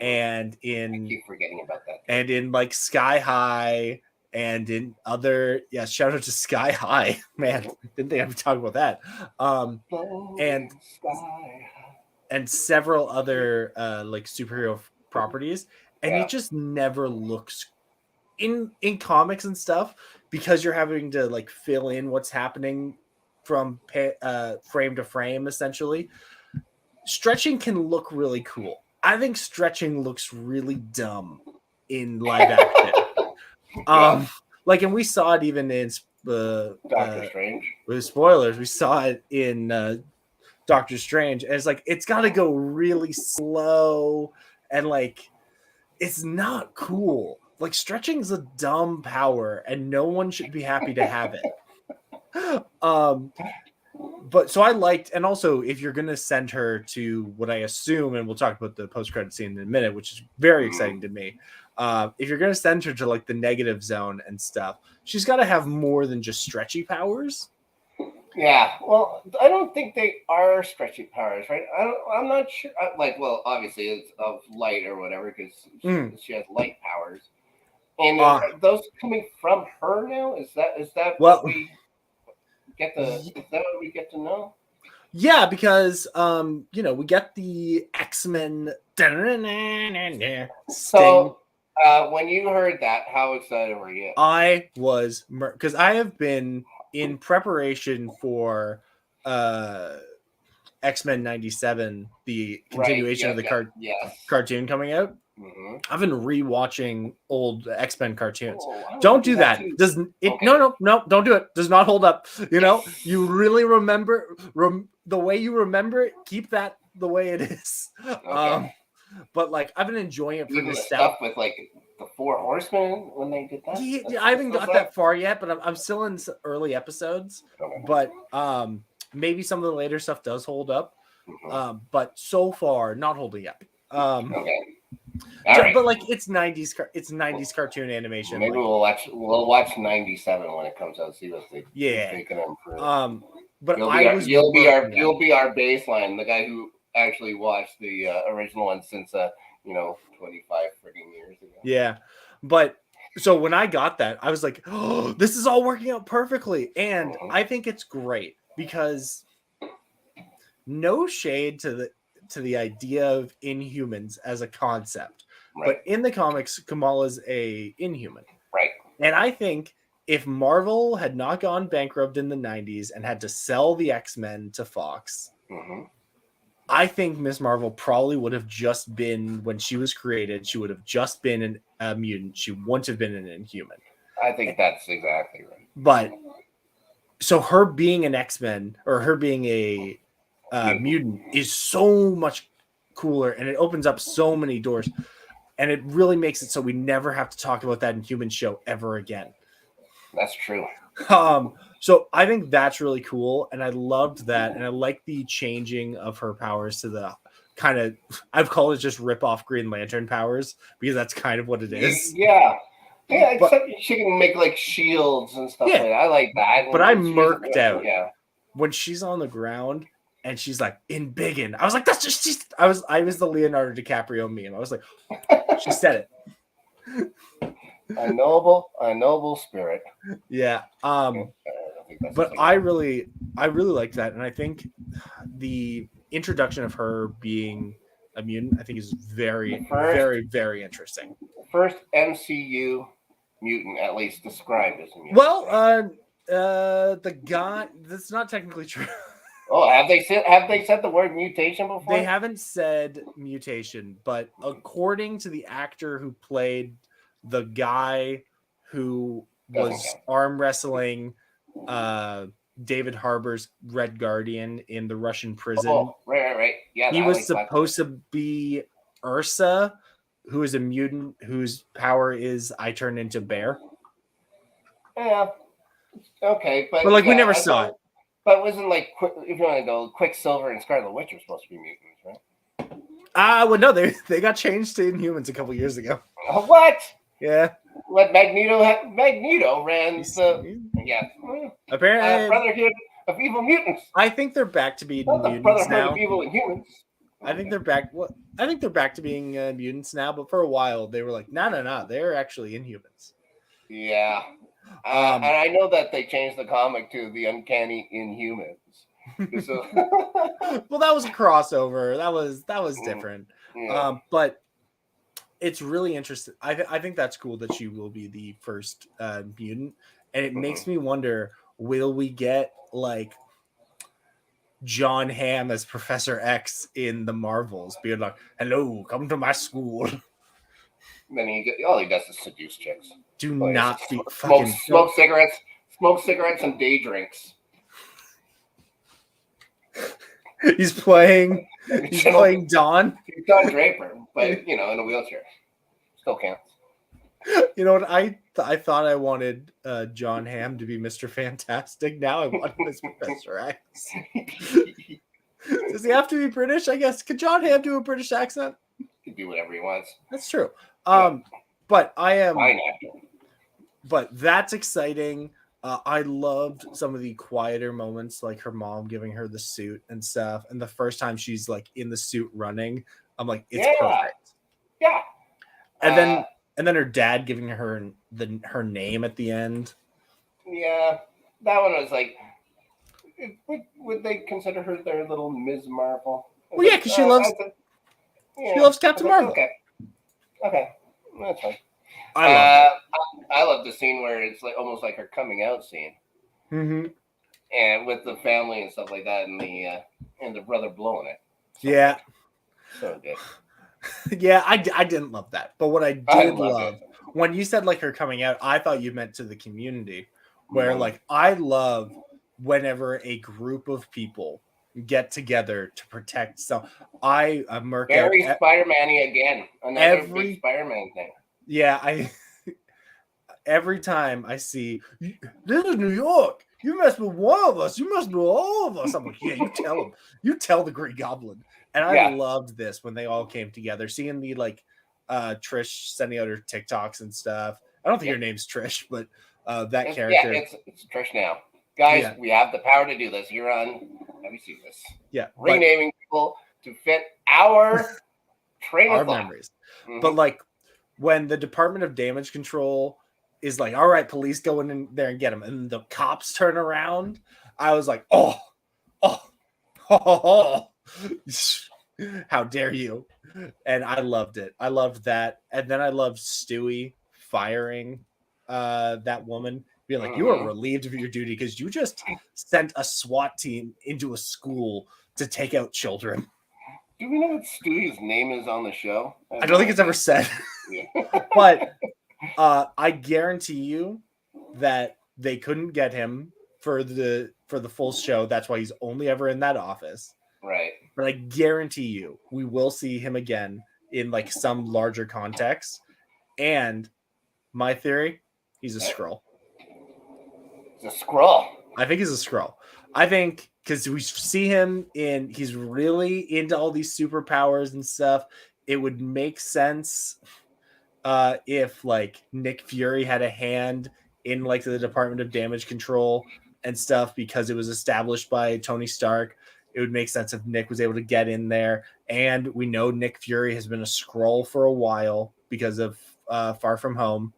and in I keep forgetting about that. And in like Sky High, and in other shout out to Sky High, man. Didn't think I would talk about that. And several other like superhero properties, and it just never looks in comics and stuff, because you're having to like fill in what's happening from frame to frame. Essentially, stretching can look really cool. I think stretching looks really dumb in live action. And we saw it even in Doctor Strange. With spoilers, we saw it in Doctor Strange, and it's like it's got to go really slow, and like it's not cool. Like stretching is a dumb power, and no one should be happy to have it. But so I liked, and also if you're gonna send her to what I assume, and we'll talk about the post-credit scene in a minute, which is very exciting to me. If you're gonna send her to like the negative zone and stuff, she's got to have more than just stretchy powers. Yeah, well, I don't think they are stretchy powers, right? I'm not sure. Obviously it's of light or whatever, because she has light powers. And are those coming from her now? Is that what we get is that what we get to know? Yeah, because we get the X-Men. So When you heard that, how excited were you? I was, because I have been in preparation for X-Men 97, the continuation of the cartoon coming out. Mm-hmm. I've been rewatching old X-Men cartoons. Don't do that. Does it? Okay. No, don't do it. Does not hold up. You know, you really remember the way you remember it. Keep that the way it is. Okay. But like, I've been enjoying it for the stuff with like the Four Horsemen when they did that. Yeah, I haven't got that far yet, but I'm still in early episodes. Okay. But maybe some of the later stuff does hold up. Mm-hmm. But so far, not holding up. Okay. Right. But like it's 90s cartoon animation. Maybe like, we'll watch 97 when it comes out. See what they can improve. But you'll be our baseline. The guy who actually watched the original one since 25 freaking years ago. Yeah, but so when I got that, I was like, oh, this is all working out perfectly, and I think it's great because no shade to the idea of Inhumans as a concept. Right. But in the comics, Kamala's a Inhuman. Right. And I think if Marvel had not gone bankrupt in the 90s and had to sell the X-Men to Fox, I think Ms. Marvel probably would have just been, when she was created, she would have just been a mutant. She wouldn't have been an Inhuman. I think that's exactly right. But so her being an X-Men or her being a mutant is so much cooler, and it opens up so many doors, and it really makes it so we never have to talk about that Inhuman show ever again. That's true. So I think that's really cool, and I loved that, and I like the changing of her powers to the kind of, I've called it just rip off Green Lantern powers, because that's kind of what it is. Yeah, except she can make like shields and stuff like that. I like that. But I murked out when she's on the ground. And she's like, in biggin. I was like, that's just, I was the Leonardo DiCaprio meme. I was like, she said it. A noble spirit. Yeah. But I really like that. And I think the introduction of her being a mutant, I think is very, very, very interesting. First MCU mutant, at least described as a mutant. Well, the guy, that's not technically true. Oh, have they said the word mutation before? They haven't said mutation, but according to the actor who played the guy who was arm wrestling David Harbour's Red Guardian in the Russian prison. Oh, right. Yeah, he was supposed to be Ursa, who is a mutant whose power is I turn into bear. Yeah. Okay, but like we never saw it. But wasn't like, if you want to go, Quicksilver and Scarlet Witch are supposed to be mutants, right? Well, no, they got changed to Inhumans a couple years ago. What? Yeah. What Magneto ran the apparently Brotherhood of Evil Mutants. I think they're back to being mutants now. Of Evil Inhumans. I think they're back. Well, I think they're back to being mutants now. But for a while, they were like, no, they're actually Inhumans. Yeah. And I know that they changed the comic to the Uncanny Inhumans. So... well, that was a crossover. That was different. Yeah. But it's really interesting. I think that's cool that she will be the first mutant, and it makes me wonder: will we get like John Hamm as Professor X in the Marvels, being like, "Hello, come to my school"? Then all he does is seduce chicks. Do not be smoke cigarettes and day drinks. He's playing Don. He's Don Draper, but in a wheelchair. Still counts. You know what? I thought I wanted John Hamm to be Mr. Fantastic. Now I want him as Professor X. Does he have to be British? I guess. Could John Hamm do a British accent? He can do whatever he wants. That's true. But I am. But that's exciting. I loved some of the quieter moments, like her mom giving her the suit and stuff. And the first time she's like in the suit running, I'm like, it's perfect. Yeah. And then her dad giving her her name at the end. Yeah, that one was like, would they consider her their little Ms. Marvel? Well, yeah, because she loves Captain Marvel. Okay, that's fine. I love the scene where it's like almost like her coming out scene, and with the family and stuff like that, and the brother blowing it. So good. Yeah, I didn't love that, but what I did love when you said like her coming out, I thought you meant to the community, where like I love whenever a group of people get together to protect some. Very Spider-Man-y again. Another big Spider-Man thing. Yeah, every time I see this is New York, you mess with one of us, you mess with all of us. I'm like, yeah, you tell him, you tell the Green Goblin. And I loved this when they all came together, seeing the like Trish sending out her TikToks and stuff. I don't think her name's Trish, but that character. Yeah, it's Trish now. Guys, we have the power to do this. You're on. Have you seen this? Yeah, renaming people to fit our train of thought. Memories. But like when the Department of Damage Control is like, all right, police go in there and get him, and the cops turn around, I was like, oh, how dare you? And I loved it. I loved that. And then I loved Stewie firing that woman, being like, you are relieved of your duty because you just sent a SWAT team into a school to take out children. Do we know what Stewie's name is on the show? I don't think it's ever said. But I guarantee you that they couldn't get him for the full show. That's why he's only ever in that office. Right. But I guarantee you we will see him again in like some larger context. And my theory, he's a Skrull. He's a Skrull. I think he's a Skrull. I think because we see him he's really into all these superpowers and stuff. It would make sense if like Nick Fury had a hand in like the Department of Damage Control and stuff, because it was established by Tony Stark. It would make sense if Nick was able to get in there. And we know Nick Fury has been a Skrull for a while because of Far From Home.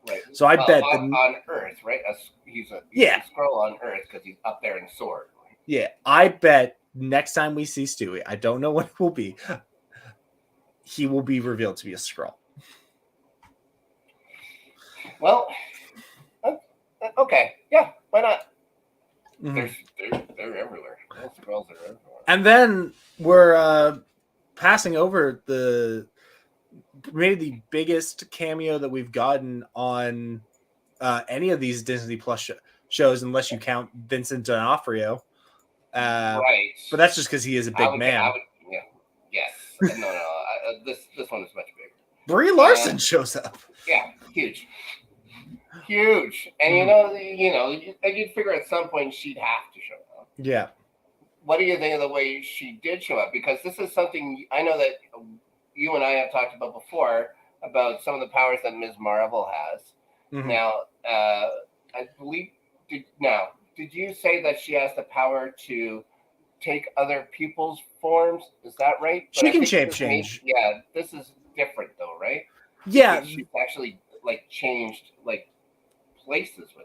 Right. So I bet on Earth, right? He's a Skrull on Earth because he's up there in Sword. Yeah, I bet next time we see Stewie, I don't know what it will be, he will be revealed to be a Skrull. Well, okay, yeah, why not? They're everywhere. Those Skrulls are everywhere. And then we're passing over maybe the biggest cameo that we've gotten on any of these Disney Plus shows, unless you count Vincent D'Onofrio. Right. But that's just because he is a big man. Yes. No. This one is much bigger. Brie Larson shows up. Yeah, huge. And you'd figure at some point she'd have to show up. Yeah. What do you think of the way she did show up? Because this is something I know that you and I have talked about before, about some of the powers that Ms. Marvel has. Now, I believe, did you say that she has the power to take other people's forms? Is that right? She can shape change. Yeah, this is different though, right? Yeah. She's actually like changed like places with them.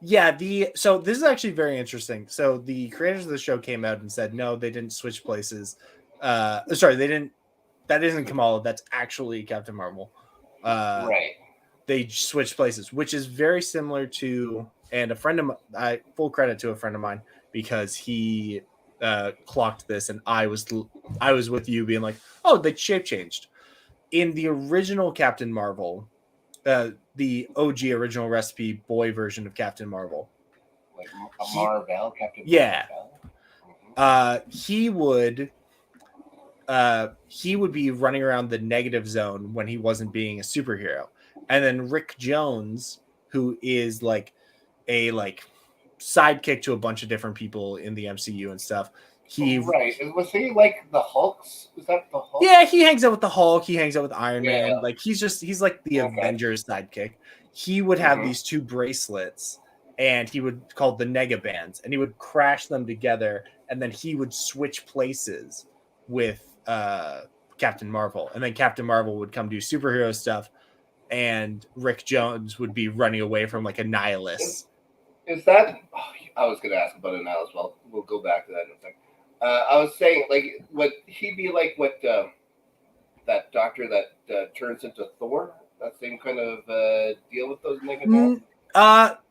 Yeah, so this is actually very interesting. So the creators of the show came out and said, no, they didn't switch places. Sorry, they didn't. That isn't Kamala. That's actually Captain Marvel. Right. They switched places, which is very similar to, and a friend of mine, full credit to a friend of mine, because he clocked this, and I was with you being like, oh, they shape changed. In the original Captain Marvel, the OG original recipe boy version of Captain Marvel, like a Marvel Captain. Yeah. Marvel. He would be running around the negative zone when he wasn't being a superhero. And then Rick Jones, who is like a sidekick to a bunch of different people in the MCU and stuff. Was he like the Hulk's? Is that the Hulk? Yeah, he hangs out with the Hulk. He hangs out with Iron Man. Like he's like the Avengers sidekick. He would have these two bracelets, and he would call the Nega Bands, and he would crash them together, and then he would switch places with Captain Marvel, and then Captain Marvel would come do superhero stuff, and Rick Jones would be running away from like a nihilist. Is that? Oh, I was going to ask about it now as well. We'll go back to that in a second. I was saying, like, would he be like what that doctor that turns into Thor? that same kind of deal with those negatives?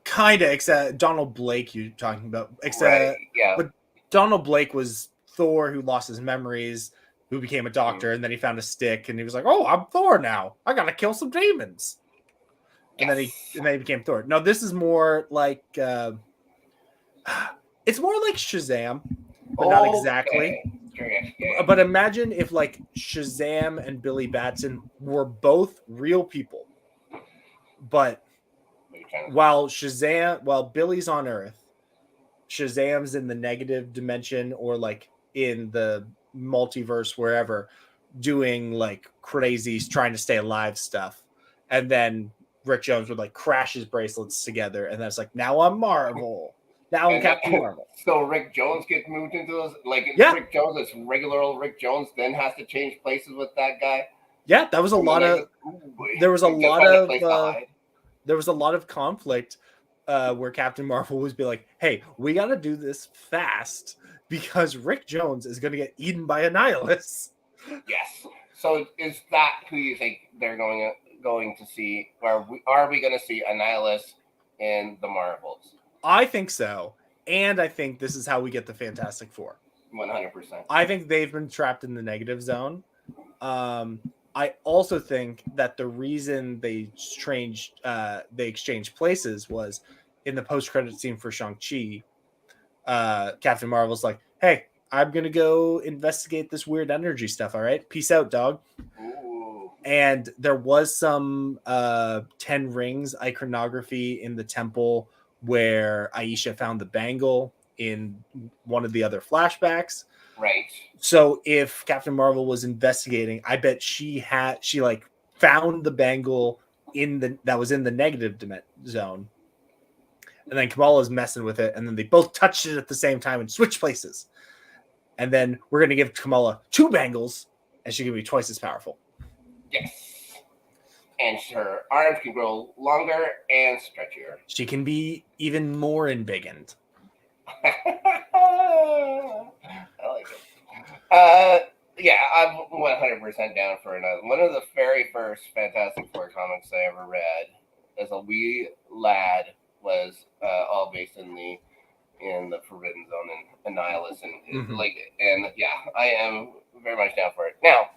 Kinda, except Donald Blake you're talking about. Except, right, yeah. But Donald Blake was Thor who lost his memories, who became a doctor, and then he found a stick, and he was like, "Oh, I'm Thor now. I gotta kill some demons." And then he became Thor. No, this is more like it's more like Shazam, but not exactly. But imagine if like Shazam and Billy Batson were both real people, but while Billy's on Earth, Shazam's in the negative dimension or like in the multiverse wherever, doing like crazy trying to stay alive stuff, and then Rick Jones would like crash his bracelets together, and then it's like, now I'm Marvel. Now I'm Captain Marvel. So Rick Jones gets moved into those, like Rick Jones is regular old Rick Jones, then has to change places with that guy. Yeah, that was a lot of. There was a lot of conflict where Captain Marvel was be like, "Hey, we got to do this fast because Rick Jones is going to get eaten by a nihilist." Yes. So is that who you think they're going to see? Or are we going to see a nihilist in the Marvels? I think so, and I think this is how we get the Fantastic Four. 100%. I think they've been trapped in the negative zone. I also think that the reason they exchanged places was in the post-credit scene for Shang-Chi. Captain Marvel's like, "Hey, I'm gonna go investigate this weird energy stuff. All right, peace out, dog." Ooh. And there was some 10 rings iconography in the temple where Aisha found the bangle in one of the other flashbacks. Right. So if Captain Marvel was investigating, I bet she like found the bangle that was in the negative zone, and then Kamala's messing with it, and then they both touched it at the same time and switched places. And then we're gonna give Kamala 2 bangles, and she's gonna be twice as powerful. Yes. And her arms can grow longer and stretchier. She can be even more embiggened. I like it. Yeah, I'm 100% down for another. One of the very first Fantastic Four comics I ever read as a wee lad was all based in the Forbidden Zone and Annihilus, and I am very much down for it. Now,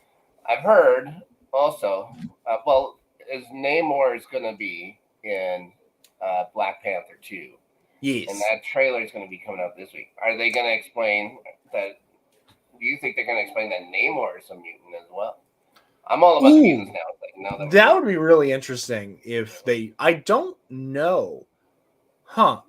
I've heard also, as Namor is going to be in Black Panther 2. Yes. And that trailer is going to be coming out this week. Are they going to explain that? Do you think they're going to explain that Namor is a mutant as well? I'm all about mutants now. That would be really interesting if they. I don't know. Huh.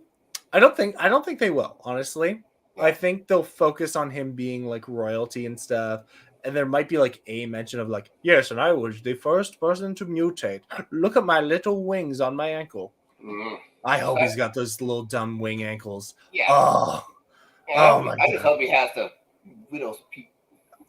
I don't think they will, honestly. Yeah. I think they'll focus on him being like royalty and stuff. And there might be like a mention of like, yes, and I was the first person to mutate. Look at my little wings on my ankle. Mm-hmm. I hope he's got those little dumb wing ankles. Yeah. Oh my God. I just hope he has the widow's peak.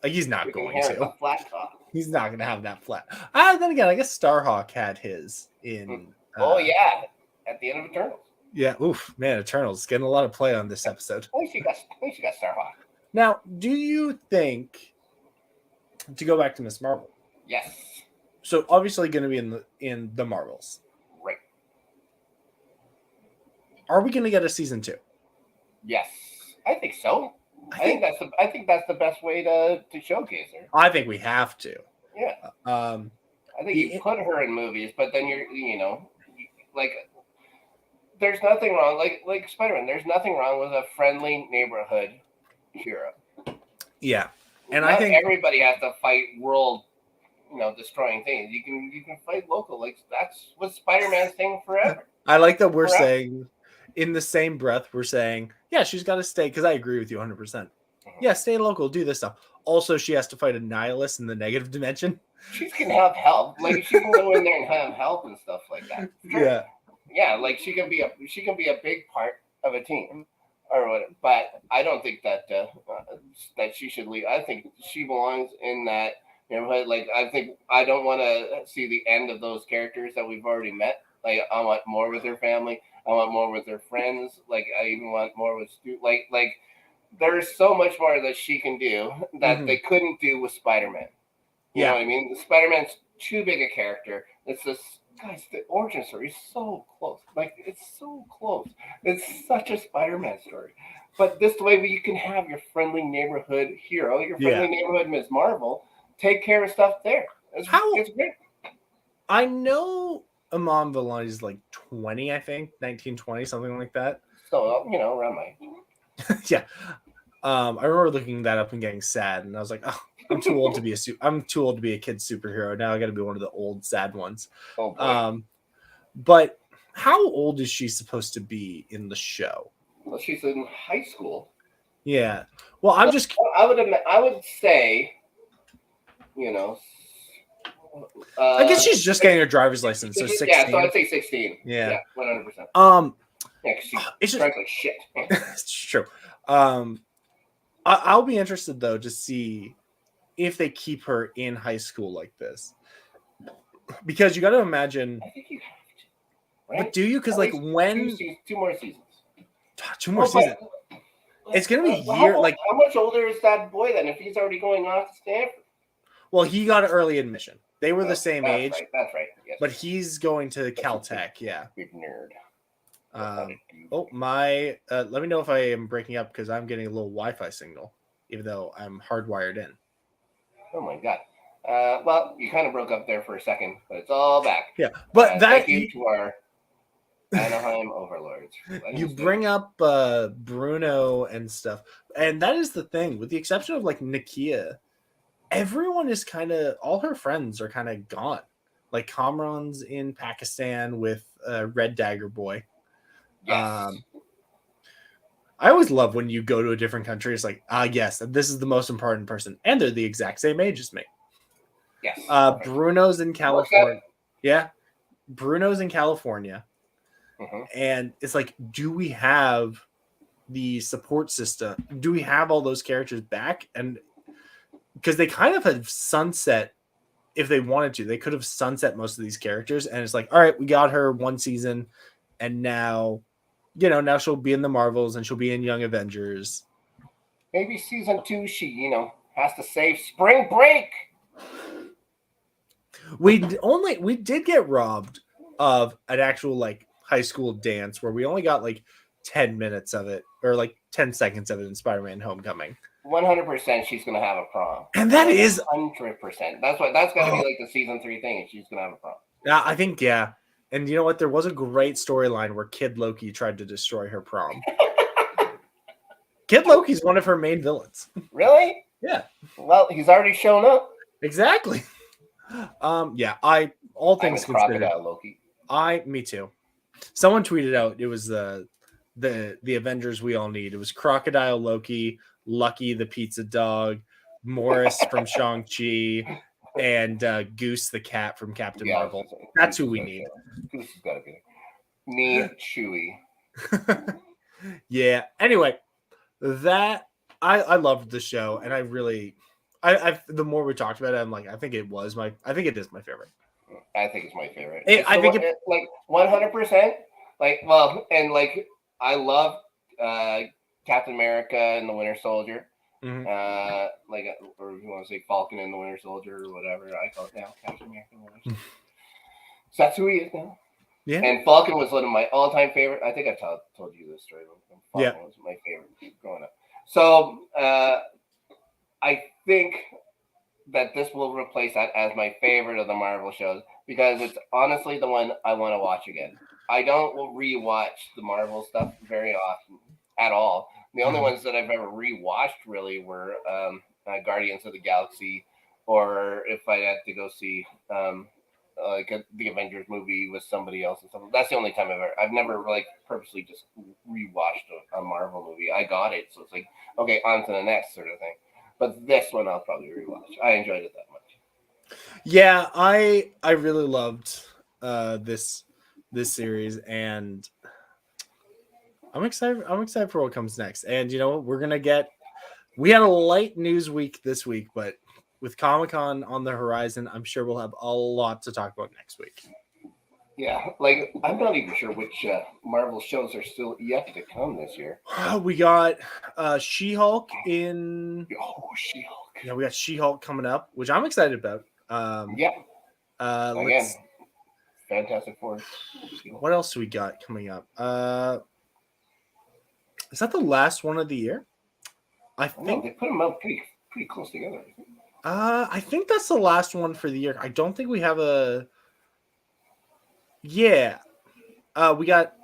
He's not going to. Flat top. He's not going to have that flat. Then again, I guess Starhawk had his in. At the end of Eternals. Yeah, oof, man, Eternals getting a lot of play on this episode. At least you got Starhawk. Now, do you think, to go back to Ms. Marvel? Yes. So obviously going to be in the Marvels. Right. Are we going to get a season 2? Yes, I think so. I think that's the best way to showcase her. I think we have to. Yeah. I think you put her in movies, but then there's nothing wrong, like Spider-Man. There's nothing wrong with a friendly neighborhood hero. Yeah, and not I think everybody has to fight world, destroying things. You can fight local. Like that's what Spider-Man's thing forever. I like that we're saying, in the same breath, we're saying, yeah, she's got to stay, because I agree with you 100%. Mm-hmm. Yeah, stay local, do this stuff. Also, she has to fight a nihilist in the negative dimension. She can have help. Like she can go in there and have help and stuff like that. Sure. Yeah. Yeah, like she can be a big part of a team, or whatever. But I don't think that that she should leave. I think she belongs in that neighborhood. Like I don't want to see the end of those characters that we've already met. Like I want more with her family. I want more with her friends. Like I even want more with Stu. Like there's so much more that she can do that they couldn't do with Spider-Man. You know what I mean? Spider-Man's too big a character. It's this, guys, the origin story is so close. Like, it's so close. It's such a Spider-Man story. But this way you can have your friendly neighborhood hero, your friendly neighborhood Ms. Marvel, take care of stuff there. It's great. I know Amon Vellani is like 20, I think, 19, 20, something like that. So, around my age. Yeah. I remember looking that up and getting sad, and I was like, "Oh, I'm too old to be a kid superhero. Now I got to be one of the old sad ones." Oh boy. But how old is she supposed to be in the show? Well, she's in high school. Yeah. Well, I would say, I guess she's just getting her driver's license, so 16. Yeah, so I'd say 16. Yeah, 100%. Yeah, because she drives like shit. It's true. I'll be interested though to see if they keep her in high school like this, because you got to imagine. I think you have to. Right? But do you? Because like when 2 more seasons. 2 more seasons. It's gonna be how much older is that boy then if he's already going off to Stanford? Well, he got an early admission. They were the same age. Right, that's right. Yes. But he's going to Caltech. Yeah. Big nerd. Let me know if I am breaking up because I'm getting a little Wi-Fi signal, even though I'm hardwired in. Oh my god. Well, you kind of broke up there for a second, but it's all back. Yeah, but thank you to our Anaheim overlords. You bring up Bruno and stuff, and that is the thing. With the exception of like Nakia, everyone is all her friends are kind of gone. Like Kamran's in Pakistan with Red Dagger Boy. Yes. I always love when you go to a different country. It's like, yes, this is the most important person, and they're the exact same age as me. Yes. Bruno's in California. Yeah, Bruno's in California, and it's like, do we have the support system? Do we have all those characters back? And because they kind of have sunset, if they wanted to, they could have sunset most of these characters, and it's like, all right, we got her one season, and now. Now she'll be in the Marvels and she'll be in Young Avengers. Maybe season 2, she, has to save Spring Break. We did get robbed of an actual like high school dance where we only got like 10 minutes of it or like 10 seconds of it in Spider-Man Homecoming. 100% she's going to have a prom. And that is 100%. That's got to be like the season 3 thing. She's going to have a prom. Yeah, I think, yeah. And you know what? There was a great storyline where Kid Loki tried to destroy her prom. Kid Loki's one of her main villains. Really? Yeah. Well, he's already shown up. Exactly. Yeah. All things considered, Crocodile Loki. Me too. Someone tweeted out it was the Avengers we all need. It was Crocodile Loki, Lucky the pizza dog, Morris from Shang-Chi, and Goose the cat from Captain Marvel. That's who we need. Goose has got to be. Me, Chewie. Yeah. Anyway, that I loved the show, and I really, the more we talked about it, I'm like, I think it is my favorite. I think it's my favorite. I think like 100%. Like, well, and like I love Captain America and the Winter Soldier. Mm-hmm. Or if you want to say Falcon and the Winter Soldier or whatever, I call it now Captain America and the Winter Soldier. So that's who he is now. Yeah. And Falcon was one of my all-time favorite. I think I told you this story. Falcon was my favorite growing up. So I think that this will replace that as my favorite of the Marvel shows because it's honestly the one I want to watch again. I don't rewatch the Marvel stuff very often at all. The only ones that I've ever rewatched really were Guardians of the Galaxy, or if I had to go see the Avengers movie with somebody else and stuff. That's the only time I've never like purposely just rewatched a Marvel movie. I got it, so it's like, okay, on to the next sort of thing. But this one I'll probably rewatch. I enjoyed it that much. Yeah, I really loved this series, and I'm excited. I'm excited for what comes next. And you know what? We had a light news week this week, but with Comic-Con on the horizon, I'm sure we'll have a lot to talk about next week. Yeah, like I'm not even sure which Marvel shows are still yet to come this year. We got She-Hulk in. Oh, She-Hulk! Yeah, we got She-Hulk coming up, which I'm excited about. Yeah. Again, Fantastic Four. What else do we got coming up? Is that the last one of the year? I think they put them out pretty close together. I think that's the last one for the year. I don't think we have a. Yeah, we got.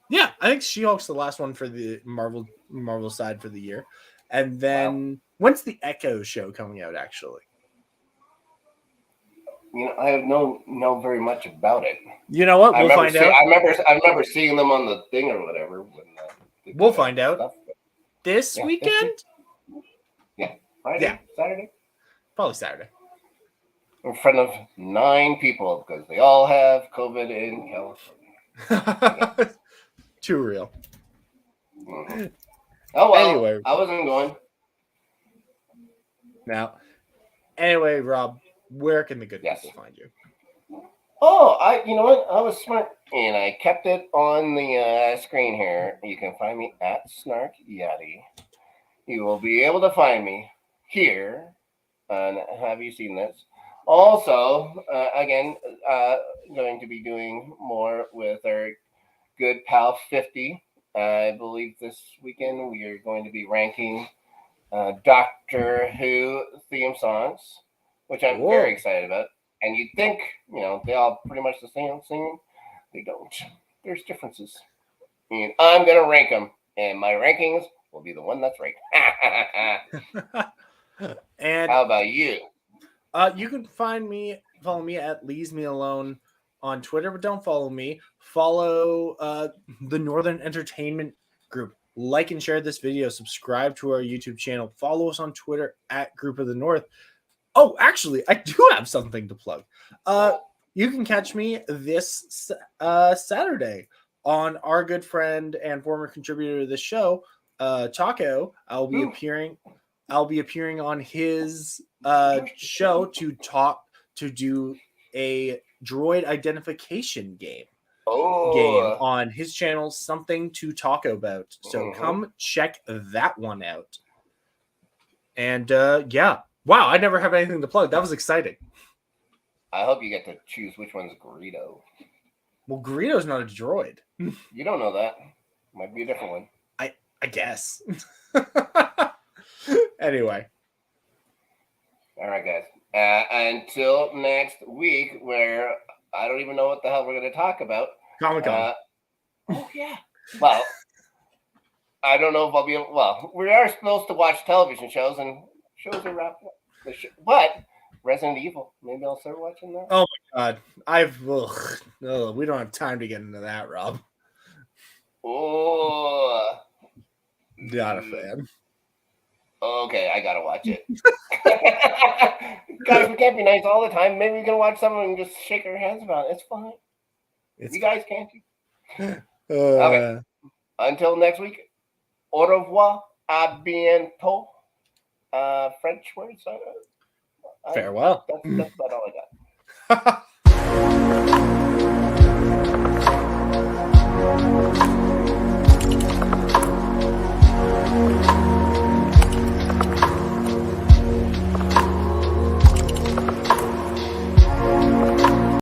Yeah, I think She-Hulk's the last one for the Marvel side for the year, and then when's the Echo show coming out? Actually, I have know very much about it. You know what? We'll find out. I remember seeing them on the thing or whatever. We'll find out this weekend. Yeah, Friday, Saturday, probably Saturday. In front of 9 people because they all have COVID in California. Too real. Mm-hmm. Oh well. Anyway, I wasn't going. Now, anyway, Rob, where can the good people find you? Oh, you know what? I was smart and I kept it on the screen here. You can find me at Snark Yeti. You will be able to find me here. And have you seen this? Also, again, going to be doing more with our good pal 50. I believe this weekend we are going to be ranking Doctor Who theme songs, which I'm very excited about. And you'd think, they all pretty much the same thing. They don't. There's differences. And I'm going to rank them. And my rankings will be the one that's right. And how about you? You can follow me at Leaves Me Alone on Twitter, but don't follow me. Follow the Northern Entertainment Group. Like and share this video. Subscribe to our YouTube channel. Follow us on Twitter at Group of the North. Oh, actually, I do have something to plug. You can catch me this Saturday on our good friend and former contributor to the show, Taco. I'll be appearing on his show to do a droid identification game on his channel, Something to Talk About. So come check that one out. And wow, I never have anything to plug. That was exciting. I hope you get to choose which one's Greedo. Well, Greedo's not a droid. You don't know that. Might be a different one. I guess. Anyway. All right, guys. Until next week, where I don't even know what the hell we're going to talk about. Comic-Con. Oh, yeah. Well, I don't know if I'll be able... Well, we are supposed to watch television shows, and shows are wrapped up. But Resident Evil, maybe I'll start watching that. Oh, my God. We don't have time to get into that, Rob. Oh. Not a fan. Okay, I gotta watch it. Guys, we can't be nice all the time. Maybe we can watch something and just shake our hands about it. It's fine. You guys can't. Okay. Until next week. Au revoir. À bientôt. French words. Farewell. That's about all I got.